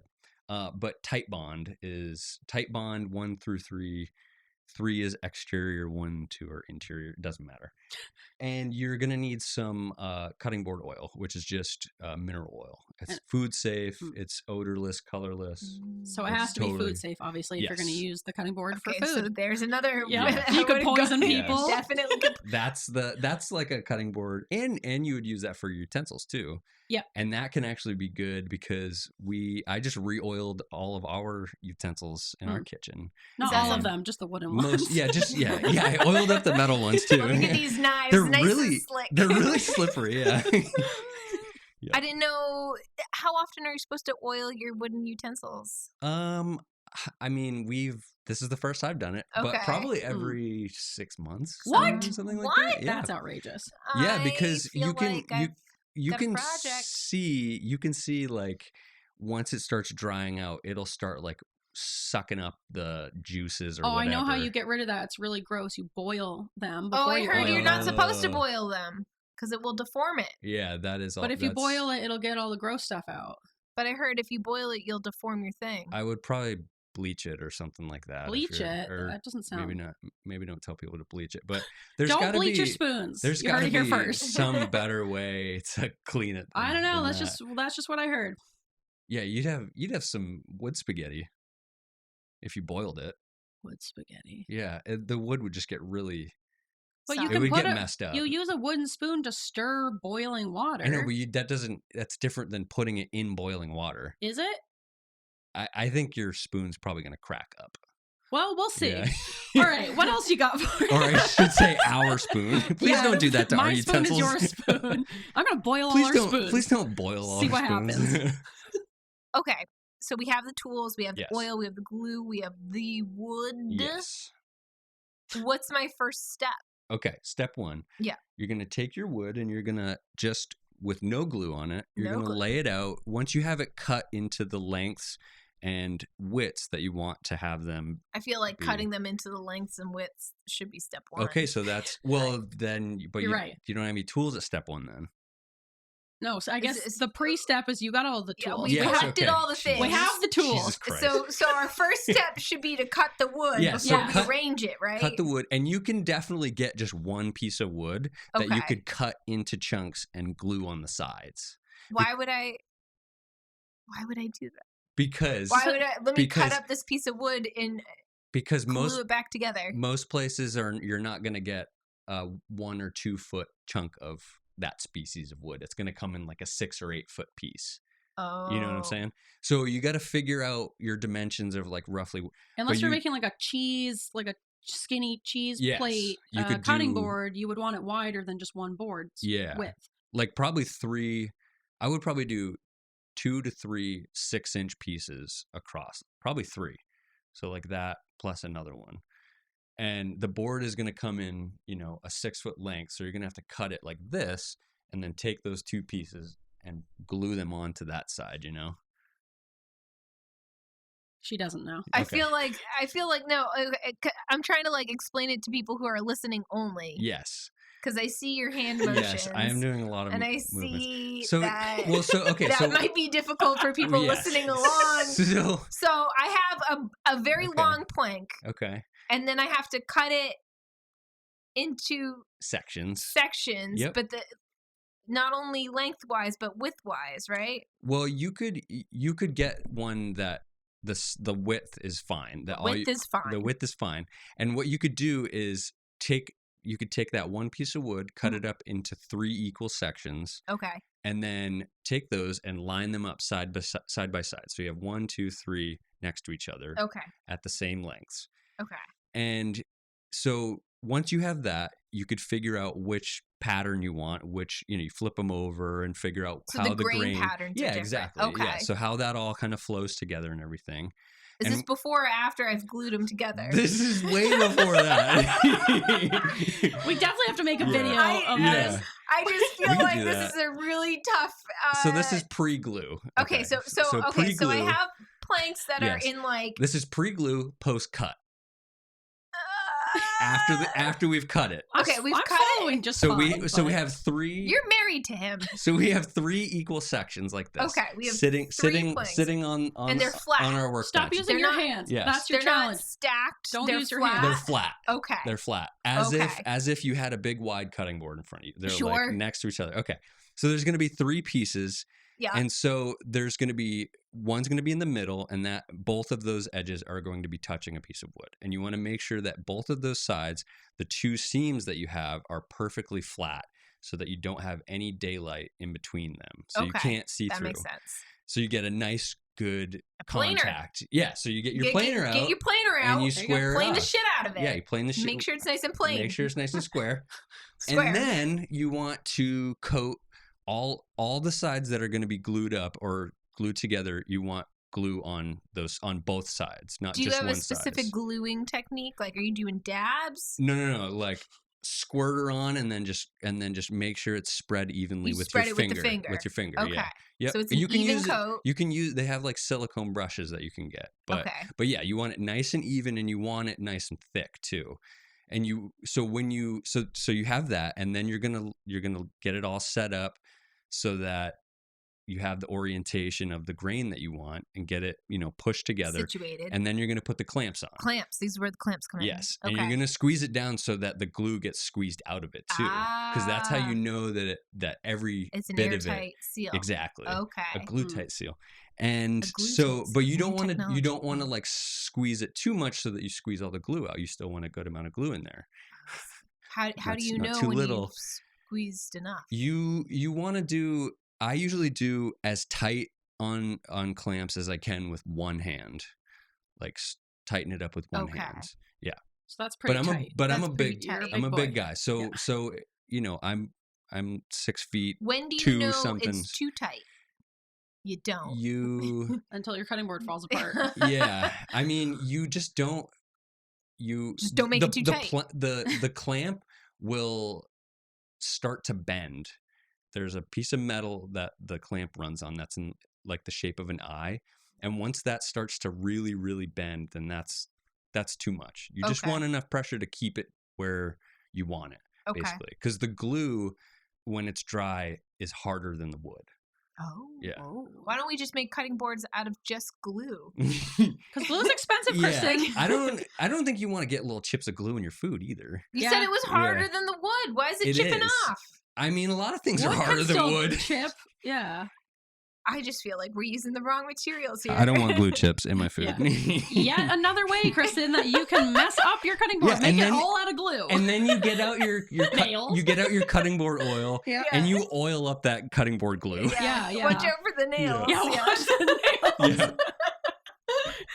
But Titebond is Titebond 1 through 3. 3 is exterior, 1, 2 are interior. It doesn't matter. And you're going to need some cutting board oil, which is just mineral oil. It's food safe. It's odorless, colorless. So it has to be food safe, obviously, if you're going to use the cutting board for food. So there's another. Yeah. You could poison people. Definitely. That's like a cutting board, and you would use that for utensils too. Yeah. And that can actually be good because I just re-oiled all of our utensils in our kitchen. Not all of them, just the wooden ones. I oiled up the metal ones too. Look at these knives, they're nice really and slick. They're really slippery. Yeah. Yeah. I didn't know. How often are you supposed to oil your wooden utensils? I mean, this is the first I've done it, but probably every 6 months. What? Something like What? that. Yeah. That's outrageous. Yeah, because you can you can project. see like once it starts drying out, it'll start like sucking up the juices or whatever. I know how you get rid of that. It's really gross. You boil them before I heard you're not them. supposed to boil them because it will deform it. Yeah, that is all. But if you boil it, it'll get all the gross stuff out. But I heard if you boil it, you'll deform your thing. I would probably bleach it or something like that. Bleach it? That doesn't sound... Maybe not. Maybe don't tell people to bleach it. But there's don't gotta bleach be, your spoons. There's you heard it here be first. some better way to clean it. I don't know. That's just what I heard. Yeah, you'd have some wood spaghetti if you boiled it. Wood spaghetti. Yeah, the wood would just get really. But So you it can would put get messed up. You use a wooden spoon to stir boiling water. I know, but that's different than putting it in boiling water. Is it? I think your spoon's probably going to crack up. Well, we'll see. Yeah. All right, what else you got for us? Or I should say our spoon. Please don't do that to our utensils. My spoon is your spoon. I'm going to boil all our spoons. Please don't boil all See our what spoons. happens. Okay, so we have the tools, we have the oil, we have the glue, we have the wood. Yes. What's my first step? Okay, step 1. Yeah. You're going to take your wood and you're going to just, with no glue on it, you're going to lay it out. Once you have it cut into the lengths and widths that you want to have them. I feel like cutting them into the lengths and widths should be step 1. Okay, so that's, well, then, but you're right. You don't have any tools at step 1 then. No, so I guess the pre-step is you got all the tools. We did all the things. We have the tools. So our first step should be to cut the wood before we arrange it, right? Cut the wood, and you can definitely get just one piece of wood that you could cut into chunks and glue on the sides. Why would I do that? Because let me cut up this piece of wood and glue it back together. Most places you're not going to get a 1 or 2 foot chunk of that species of wood. It's going to come in like a 6 or 8 foot piece. Oh. You know what I'm saying? So you got to figure out your dimensions of like roughly. Unless you're making like a cheese, like a skinny cheese plate cutting board, you would want it wider than just one board's width. Like probably 3. I would probably do 2 to 3 6-inch pieces across. Probably 3. So like that plus another one. And the board is going to come in, a 6 foot length. So you're going to have to cut it like this and then take those 2 pieces and glue them onto that side, She doesn't know. I feel like no, I'm trying to like explain it to people who are listening only. Yes. Because I see your hand motions. Yes, I am doing a lot of movements. And I see that. That might be difficult for people listening along. So I have a very long plank. Okay. And then I have to cut it into sections. Yep. But not only lengthwise but widthwise, right? Well, you could get one that the width is fine. The width is fine. And what you could do is take that one piece of wood, cut it up into 3 equal sections. Okay. And then take those and line them up side by side. So you have 1, 2, 3 next to each other. Okay. At the same lengths. Okay. And so once you have that, you could figure out which pattern you want, which, you flip them over and figure out how the grain patterns are different. Exactly. Okay. Yeah. So how that all kind of flows together and everything. Is this before or after I've glued them together? This is way before that. We definitely have to make a video of this. I just feel like this is a really tough. So this is pre-glue. Okay. So I have planks that are in like. This is pre-glue, post-cut. after we've cut it. Okay, we've I'm cut following it. just So fine, we but- have 3. You're married to him. So we have 3 equal sections like this. Okay, we have sitting 3 planks. sitting on And they're flat. on our workbench. Stop using They're your not- hands. Yes. That's your They're challenge. not stacked. Don't They're use your flat. hands. They're flat. Okay. They're flat. As Okay. if you had a big wide cutting board in front of you. They're Sure. like next to each other. Okay. So there's going to be 3 pieces. Yeah. And so there's going to be one's going to be in the middle, and that both of those edges are going to be touching a piece of wood. And you want to make sure that both of those sides, the 2 seams that you have, are perfectly flat so that you don't have any daylight in between them. So you Okay. can't see that through. makes sense. So you get a nice, good planer. contact. Yeah. So you get your planer out. Get your planer out. and you There you go. square it Plane the off. shit out of it. Yeah, you plane the shit. Make sure it's nice and plain. Make sure it's nice and square. Square. And then you want to coat all the sides that are going to be glued up or glued together. You want glue on both sides, not Do you just have one a specific side. gluing technique? Like, are you doing dabs? No. Like squirter on, and then just make sure it's spread evenly You with spread your it with finger. the finger. With your finger. Okay. Yeah. Yep. So it's an you can even use coat. You can use. They have like silicone brushes that you can get. But Okay. But yeah, you want it nice and even, and you want it nice and thick too. And you have that, and then you're gonna get it all set up so that you have the orientation of the grain that you want, and get it pushed together. Situated. And then you're gonna put the clamps on. Clamps. These is where the clamps come in. Yes, Okay. and you're gonna squeeze it down so that the glue gets squeezed out of it too, because that's how you know that every It's an bit of it airtight seal. exactly Okay. a glue tight seal. And A glue so, tight but you seal. don't want to Technology. like squeeze it too much so that you squeeze all the glue out. You still want a good amount of glue in there. How do Not- you not know too when little. you've squeezed enough? You want to do. I usually do as tight on clamps as I can with one hand, like tighten it up with one Okay. hand. Yeah, So that's pretty but tight. I'm That's a pretty big tight. I'm a big boy. guy. So Yeah. so I'm 6 feet. When do you two know somethings. it's too tight? You don't. You Until your cutting board falls apart. yeah. I mean, you just don't. You Just don't make it too tight. The clamp will start to bend. There's a piece of metal that the clamp runs on that's in like the shape of an eye, and once that starts to really, really bend, then that's too much. You just Okay. want enough pressure to keep it where you want it, Okay. basically, because the glue, when it's dry, is harder than the wood. Oh. Yeah. Why don't we just make cutting boards out of just glue? Because glue's expensive, Kristin. I don't think you want to get little chips of glue in your food either. You Yeah. said it was harder Yeah. than the wood. Why is it It chipping is. off? I mean, a lot of things are Wood can harder than still wood. Chip. Yeah. I just feel like we're using the wrong materials here. I don't want glue chips in my food. Yet another way, Kristin, that you can mess up your cutting board. Yeah, Make and it then- all out of glue. And then you get out your Nails. you get out your cutting board oil, Yeah. and you oil up that cutting board glue. Yeah, yeah. Watch out for the nails. yeah, watch the nails. Yeah.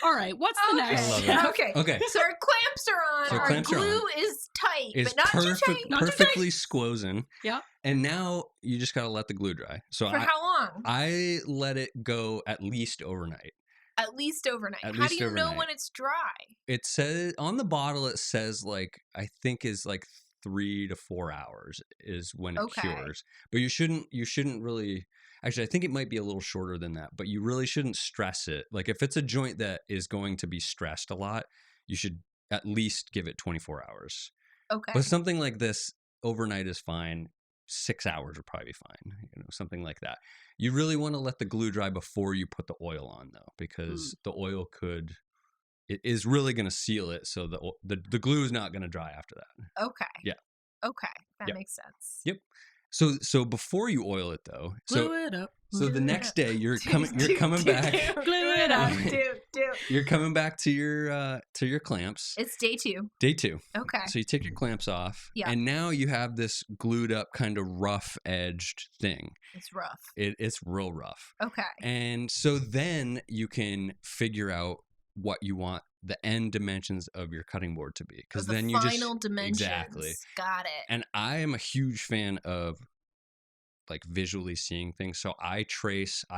All right, what's the Okay. next? I love it. step? Okay. Okay. So our clamps are on. So our clamps are glue on. is tight, It's but not too tight. Not too tight. perfectly squozen. Yeah. And now you just got to let the glue dry. So For how long? I let it go at least overnight. At least overnight. At How least do you know overnight. when it's dry? It says on the bottle, it says like, I think is like 3 to 4 hours is when it Okay. cures. But you shouldn't really, actually, I think it might be a little shorter than that, but you really shouldn't stress it. Like if it's a joint that is going to be stressed a lot, you should at least give it 24 hours. Okay. But something like this, overnight is fine. 6 hours would probably be fine. Something like that. You really want to let the glue dry before you put the oil on, though, because the oil it is really going to seal it. So the glue is not going to dry after that. Okay. Yeah. Okay. That Yeah. makes sense. Yep. So before you oil it, though, Glue it up. so the Glue it next up. day you're coming back. Glue it up. Do. You're coming back to your clamps. It's day 2. Day 2. Okay. So you take your clamps off, Yeah. and now you have this glued up kind of rough edged thing. It's rough. It's real rough. Okay. And so then you can figure out what you want the end dimensions of your cutting board to be, because The then you just final dimensions. exactly. Got it. And I am a huge fan of like visually seeing things. So I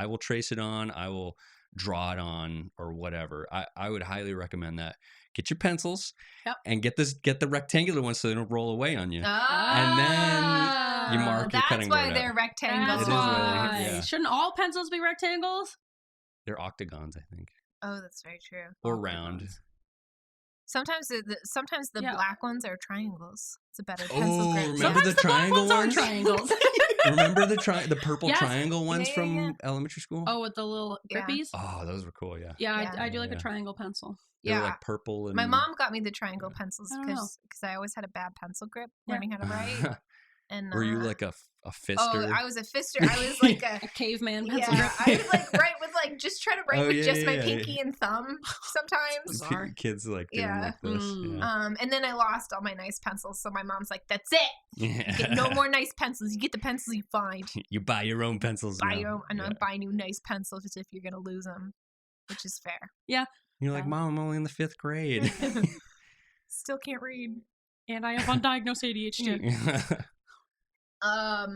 will trace it on, I will draw it on, or whatever. I would highly recommend that. Get your pencils. Yep. And get the rectangular ones so they don't roll away on you. And then you mark your cutting board That's why they're out. rectangles. That's It is really- why. yeah. Shouldn't all pencils be rectangles? They're octagons, I think. Oh, that's very true. Or round. Sometimes the Yeah. black ones are triangles. It's a better pencil Oh, grip. remember Sometimes the black triangle ones are ones? triangles. Remember the purple Yes. triangle ones Yeah, from yeah. elementary school? Oh, with the little Yeah. grippies? Oh, those were cool. Yeah. Yeah, Yeah. I do like Yeah. a triangle pencil. They Yeah. were like purple and My mom got me the triangle pencils I don't know. because I always had a bad pencil grip Yeah. learning how to write. And Were you like a fister? Oh, I was a fister. I was like A a caveman pencil yeah. grip. I would like write with like just try to write Oh, with yeah, just yeah, my yeah. pinky and thumb sometimes. Bizarre. Kids like doing Yeah. like this. Mm. Yeah. And then I lost all my nice pencils, so my mom's like, "That's it. Yeah. You get no more nice pencils. You get the pencils you find. You buy your own pencils. Buy now. your own. And Yeah. I'm buying you nice pencils as if you're gonna lose them, which is fair. You're like, Mom, I'm only in the 5th grade. Still can't read. And I have undiagnosed ADHD.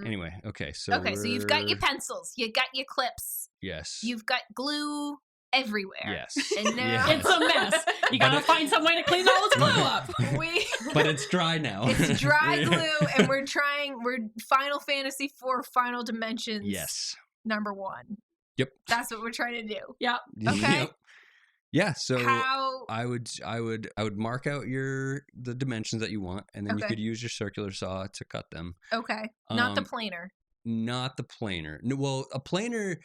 Anyway, okay, so So you've got your we're- pencils, you got your clips, Yes. you've got glue everywhere. Yes. And now Yes. It's a mess. You gotta find some way to clean all this glue up. But it's dry now. It's dry glue, and we're Final Fantasy IV Final Dimensions. Yes. Number 1. Yep. That's what we're trying to do. Yeah. Okay. Yep. Yeah. So How? I would mark out the dimensions that you want, and then you Okay. could use your circular saw to cut them. Okay. Not the Um, planer. Not the planer. No, well, a planer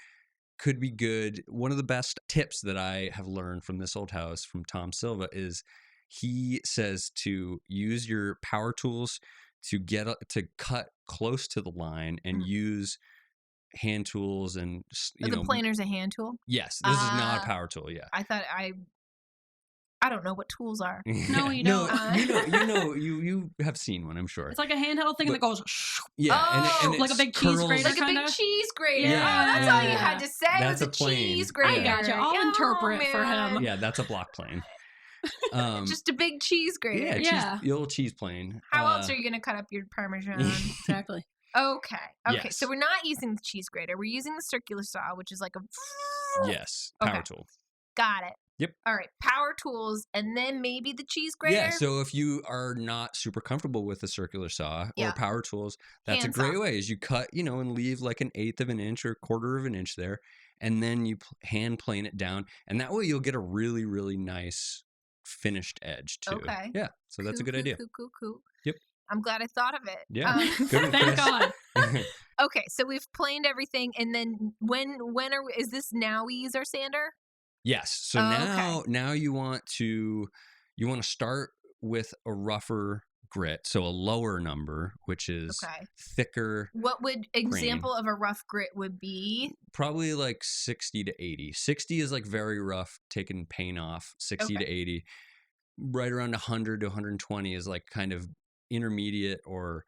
could be good. One of the best tips that I have learned from this old house from Tom Silva is he says to use your power tools to cut close to the line and use hand tools and The planer's a hand tool. Yes, this is not a Ah. power tool. Yeah. I thought I don't know what tools are. No, you No, don't. you have seen one, I'm sure. It's like a handheld thing that goes Yeah, Oh, and like a it's big cheese curls- grater. Like a big kinda? cheese grater. Yeah, Oh, that's all you yeah. had to say. That's was a plane. cheese I grater. gotcha. I'll interpret for him. man. Yeah, that's a block plane. Just a big cheese grater. Yeah, Yeah. the old cheese plane. How else are you going to cut up your Parmesan? Exactly. Okay. Yes. So we're not using the cheese grater. We're using the circular saw, which is like a. Yes, power Okay. tool. Got it. Yep. All right. Power tools, and then maybe the cheese grater. Yeah, so if you are not super comfortable with a circular saw Yeah. or power tools, that's Hand a great saw. way. Is you cut, and leave like 1/8 of an inch or 1/4 of an inch there, and then you hand plane it down, and that way you'll get a really, really nice finished edge too. Okay. Yeah, so that's a good idea. Cool. Yep. I'm glad I thought of it. Yeah. Good one, Thank Chris. God. Okay, so we've planed everything, and then is this now we use our sander? Yes. So now you want to start with a rougher grit, so a lower number, which is Okay. thicker, What would example of a rough grit would be? probably like 60 to 80. 60 is like very rough, taking paint off. 60 to Okay. 80. Right around 100 to 120 is like kind of intermediate or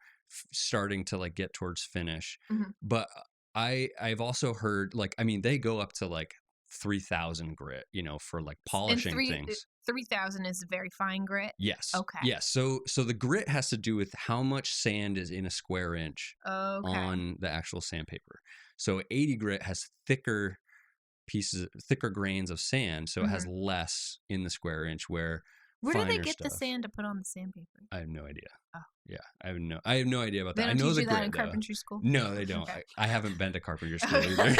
starting to like get towards finish. Mhm. But I've also heard they go up to like 3,000 grit, for like polishing things. 3,000 is a very fine grit. Yes. Okay. Yes. So the grit has to do with how much sand is in a square inch Okay. on the actual sandpaper. So 80 grit has thicker grains of sand, so it has less in the square inch. Where do they finer get the stuff- sand to put on the sandpaper? I have no idea. Oh. Yeah, I have no idea about They that. don't I know teach the you that grit in though. carpentry school? No, they don't. Okay. I haven't been to carpentry school either.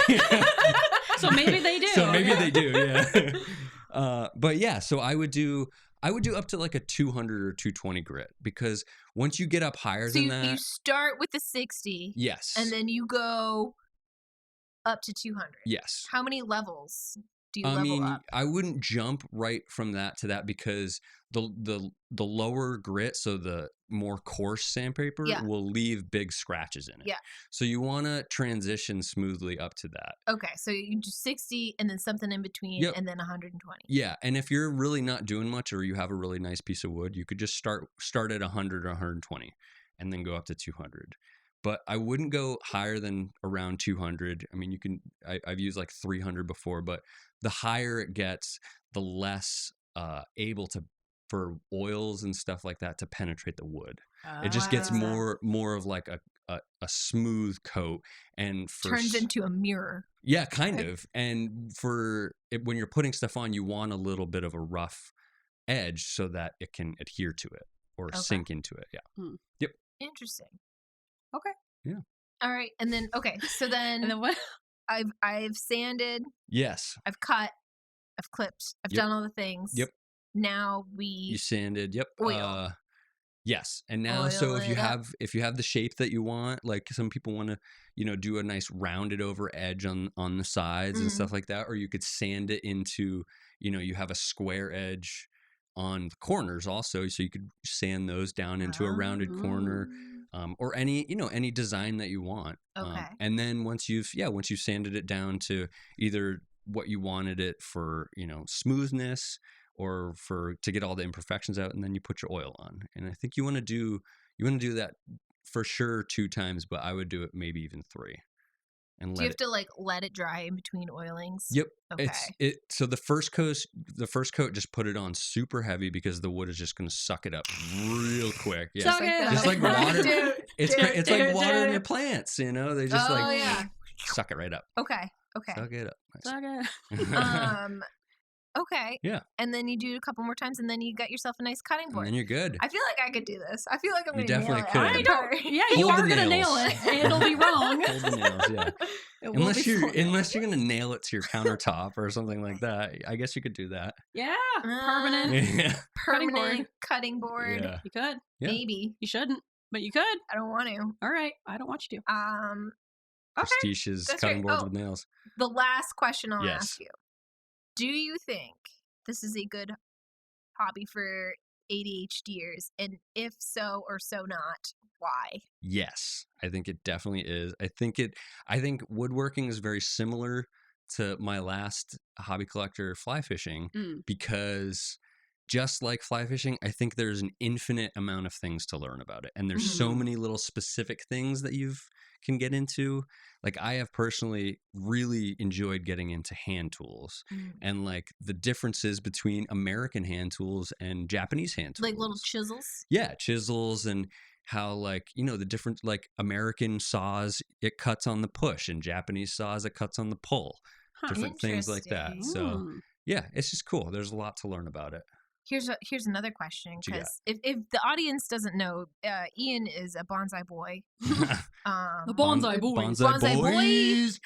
So maybe they do. So maybe they do, yeah. But yeah, so I would do up to like a 200 or 220 grit, because once you get up higher So than you that, start with the 60, yes, and then you go up to 200. yes. How many levels do you I level mean, up? I wouldn't jump right from that to that, because the lower grit, so the more coarse sandpaper, Yeah. will leave big scratches in it. Yeah. So you want to transition smoothly up to that. Okay, so you do 60 and then something in between, Yep. and then 120. Yeah, and if you're really not doing much, or you have a really nice piece of wood, you could just start at 100 or 120, and then go up to 200. But I wouldn't go higher than around 200. I mean, I've used like 300 before, but the higher it gets, the less able for oils and stuff like that to penetrate the wood. It just gets more of like a smooth coat, and Turns into a mirror. yeah, kind of. And when you're putting stuff on, you want a little bit of a rough edge so that it can adhere to it or sink into it. Yeah. Yep. Interesting. Okay. Yeah. All right, and then so then, And then what? I've sanded, Yes. I've cut, I've clipped, I've Yep. done all the things. Yep. now You we sanded. Yep. Oil. Yes. And now, so Oil if you it up. have the shape that you want, like some people want to, do a nice rounded over edge on the sides and stuff like that, or you could sand it into, you have a square edge on the corners also, so you could sand those down into a rounded corner, or any design that you want. Okay. And then once you've sanded it down to either what you wanted it for, smoothness, or to get all the imperfections out, and then you put your oil on. And I think you want to do that for sure 2 times, but I would do it maybe even 3. And Do you have to like let it dry in between oilings? Yep. Okay. So the first coat, just put it on super heavy because the wood is just going to suck it up real quick. Yeah. Suck it Just up. like water. It's like dude, watering dude. your plants, they just suck it right up. Okay. Suck it up. Nice. Suck it. Okay. Yeah. And then you do it a couple more times, and then you got yourself a nice cutting And board. then you're good. I feel like I could do this. I feel like I'm You going to nail definitely it. could. I don't. Yeah, you Hold are the gonna nail nails. it. And it'll be wrong. Hold the nails, yeah. It will be so Unless you're gonna nail it to your countertop or something like that, I guess you could do that. Yeah, permanent. Yeah. Cutting board. Permanent cutting board. Yeah. You could. Yeah. Maybe. You shouldn't, but you could. I don't want to. All right, I don't want you to. Okay. Prestige's That's cutting right. boards Oh. with nails. The last question I'll Yes. ask you. Do you think this is a good hobby for ADHDers? And if so or so not, why? Yes, I think it definitely is. I think woodworking is very similar to my last hobby collector, fly fishing, because just like fly fishing, I think there's an infinite amount of things to learn about it. And there's so many little specific things that you can get into. Like I have personally really enjoyed getting into hand tools and like the differences between American hand tools and Japanese hand tools. Like little chisels? Yeah, chisels, and how like, the different, like American saws, it cuts on the push, and Japanese saws, it cuts on the pull. Different things like that. So yeah, it's just cool. There's a lot to learn about it. Here's another question, What you got? because if the audience doesn't know, Ian is a bonsai boy. The bonsai boys. Bonsai boys.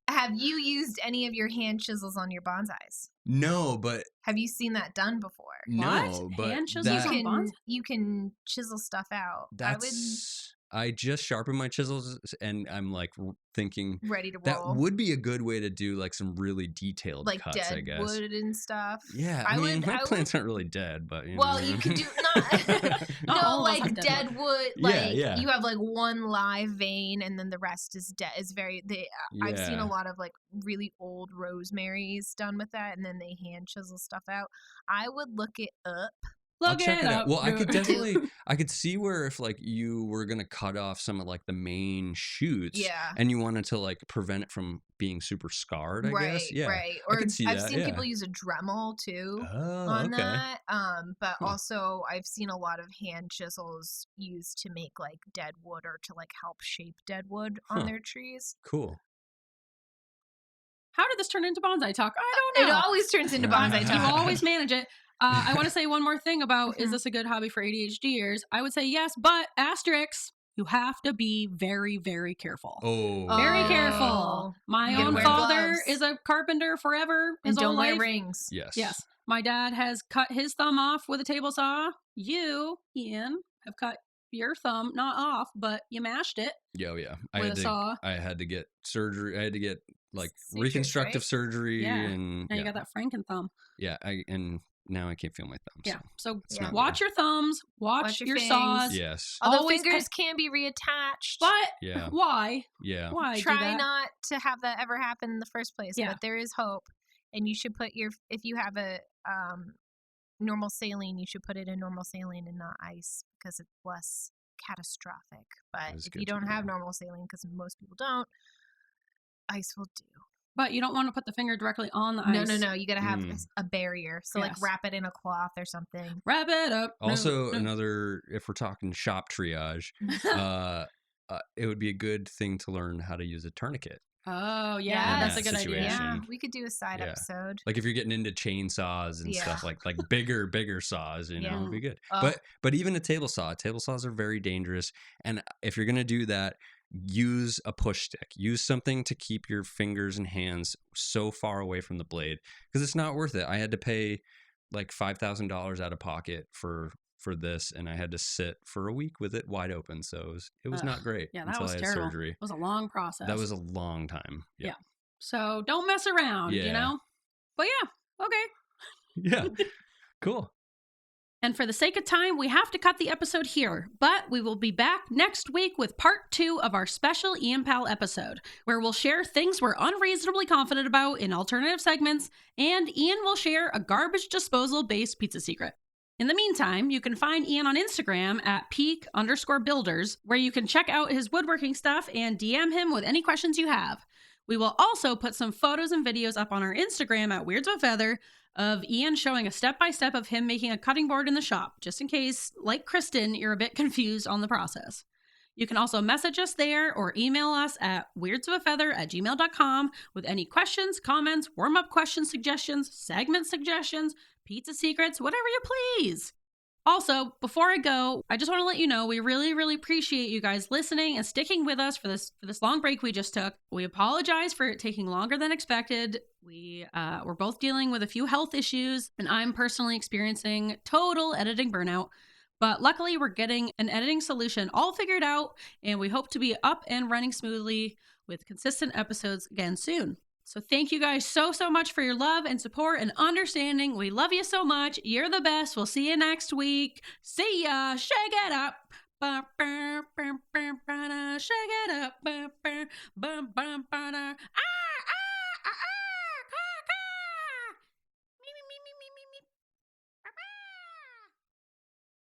Have you used any of your hand chisels on your bonsais? No, but Have you seen that done before? no, but Hand chisels that, on bonsai? You can chisel stuff out. I just sharpened my chisels, and I'm like thinking Ready to that roll. would be a good way to do like some really detailed Like cuts, I dead guess. wood and stuff. Yeah, I I mean, would- my I would- plants aren't really dead, but Well, you could do not Not all no of us like have dead dead wood. Like yeah. you have like one live vein, and then the rest is dead. Is very. I've seen Yeah. a lot of like really old rosemaries done with that, and then they hand chisel stuff out. I would look it up. I'll Look check it up. Well, I could dude. definitely, I could see where if like you were gonna cut off some of like the main shoots, Yeah. and you wanted to like prevent it from being super scarred, I guess. Yeah, Right. I Or could see I've that, seen yeah. people use a Dremel too. Oh, On okay. that. But Huh. also I've seen a lot of hand chisels used to make like dead wood or to like help shape dead wood on Huh. their trees. Cool. How did this turn into bonsai talk? I don't It know. always turns into bonsai You talk. always manage it. I want to say one more thing about is this a good hobby for ADHDers? I would say yes, but asterisk, you have to be very, very careful. Oh, Very Oh. careful. My You gotta own wear father gloves. is a carpenter forever. And His whole don't wear life. rings. yes. Yes. My dad has cut his thumb off with a table saw. You, Ian, have cut your thumb, not off, but you mashed it Yeah, yeah. with a saw. I had to get surgery. I had to get like Sutures, reconstructive right? surgery, Yeah. and Now you got that Franken thumb. yeah. And now I can't feel my thumbs. Yeah. So It's Yeah. not watch your thumbs, watch your your fangs. saws. Yes. Although Always fingers can be reattached. But Yeah. why? Yeah. Why do Try that? not to have that ever happen in the first place. Yeah. But there is hope. And you should put if you have a normal saline, you should put it in normal saline and not ice because it's less catastrophic. But is if good you to don't have know. normal saline, because most people don't, ice will do. But you don't want to put the finger directly on the No, ice. no, no. You got to have Mm. a barrier. So like Yes. wrap it in a cloth or something. Wrap it up. No, Also, no. another, if we're talking shop triage, it would be a good thing to learn how to use a tourniquet. Oh, yeah, that's a that good situation. idea. Yeah, we could do a side Yeah. episode. Like if you're getting into chainsaws and stuff, Yeah. like bigger saws, you know, Yeah. it'd be good. Oh. But even a table saws are very dangerous. And if you're gonna do that, use a push stick. Use something to keep your fingers and hands so far away from the blade, because it's not worth it. I had to pay like $5,000 out of pocket for this, and I had to sit for a week with it wide open. So it was not great. Yeah, that until was I had terrible. surgery. It was a long process. That was a long time. Yeah. So don't mess around, you Yeah. know? But yeah, okay. Yeah. Cool. And for the sake of time, we have to cut the episode here, but we will be back next week with part 2 of our special Ianpal episode, where we'll share things we're unreasonably confident about in alternative segments, and Ian will share a garbage disposal-based pizza secret. In the meantime, you can find Ian on Instagram at peak_builders, where you can check out his woodworking stuff and DM him with any questions you have. We will also put some photos and videos up on our Instagram at Weirds with Feather of Ian showing a step-by-step of him making a cutting board in the shop, just in case, like Kristin, you're a bit confused on the process. You can also message us there or email us at weirdsofafeather@gmail.com with any questions, comments, warm-up question suggestions, segment suggestions, pizza secrets, whatever you please. Also, before I go, I just want to let you know we really, really appreciate you guys listening and sticking with us for this long break we just took. We apologize for it taking longer than expected. We're both dealing with a few health issues, and I'm personally experiencing total editing burnout. But luckily, we're getting an editing solution all figured out, and we hope to be up and running smoothly with consistent episodes again soon. So thank you guys so much for your love and support and understanding. We love you so much. You're the best. We'll see you next week. See ya. Shake it up. Shake it up.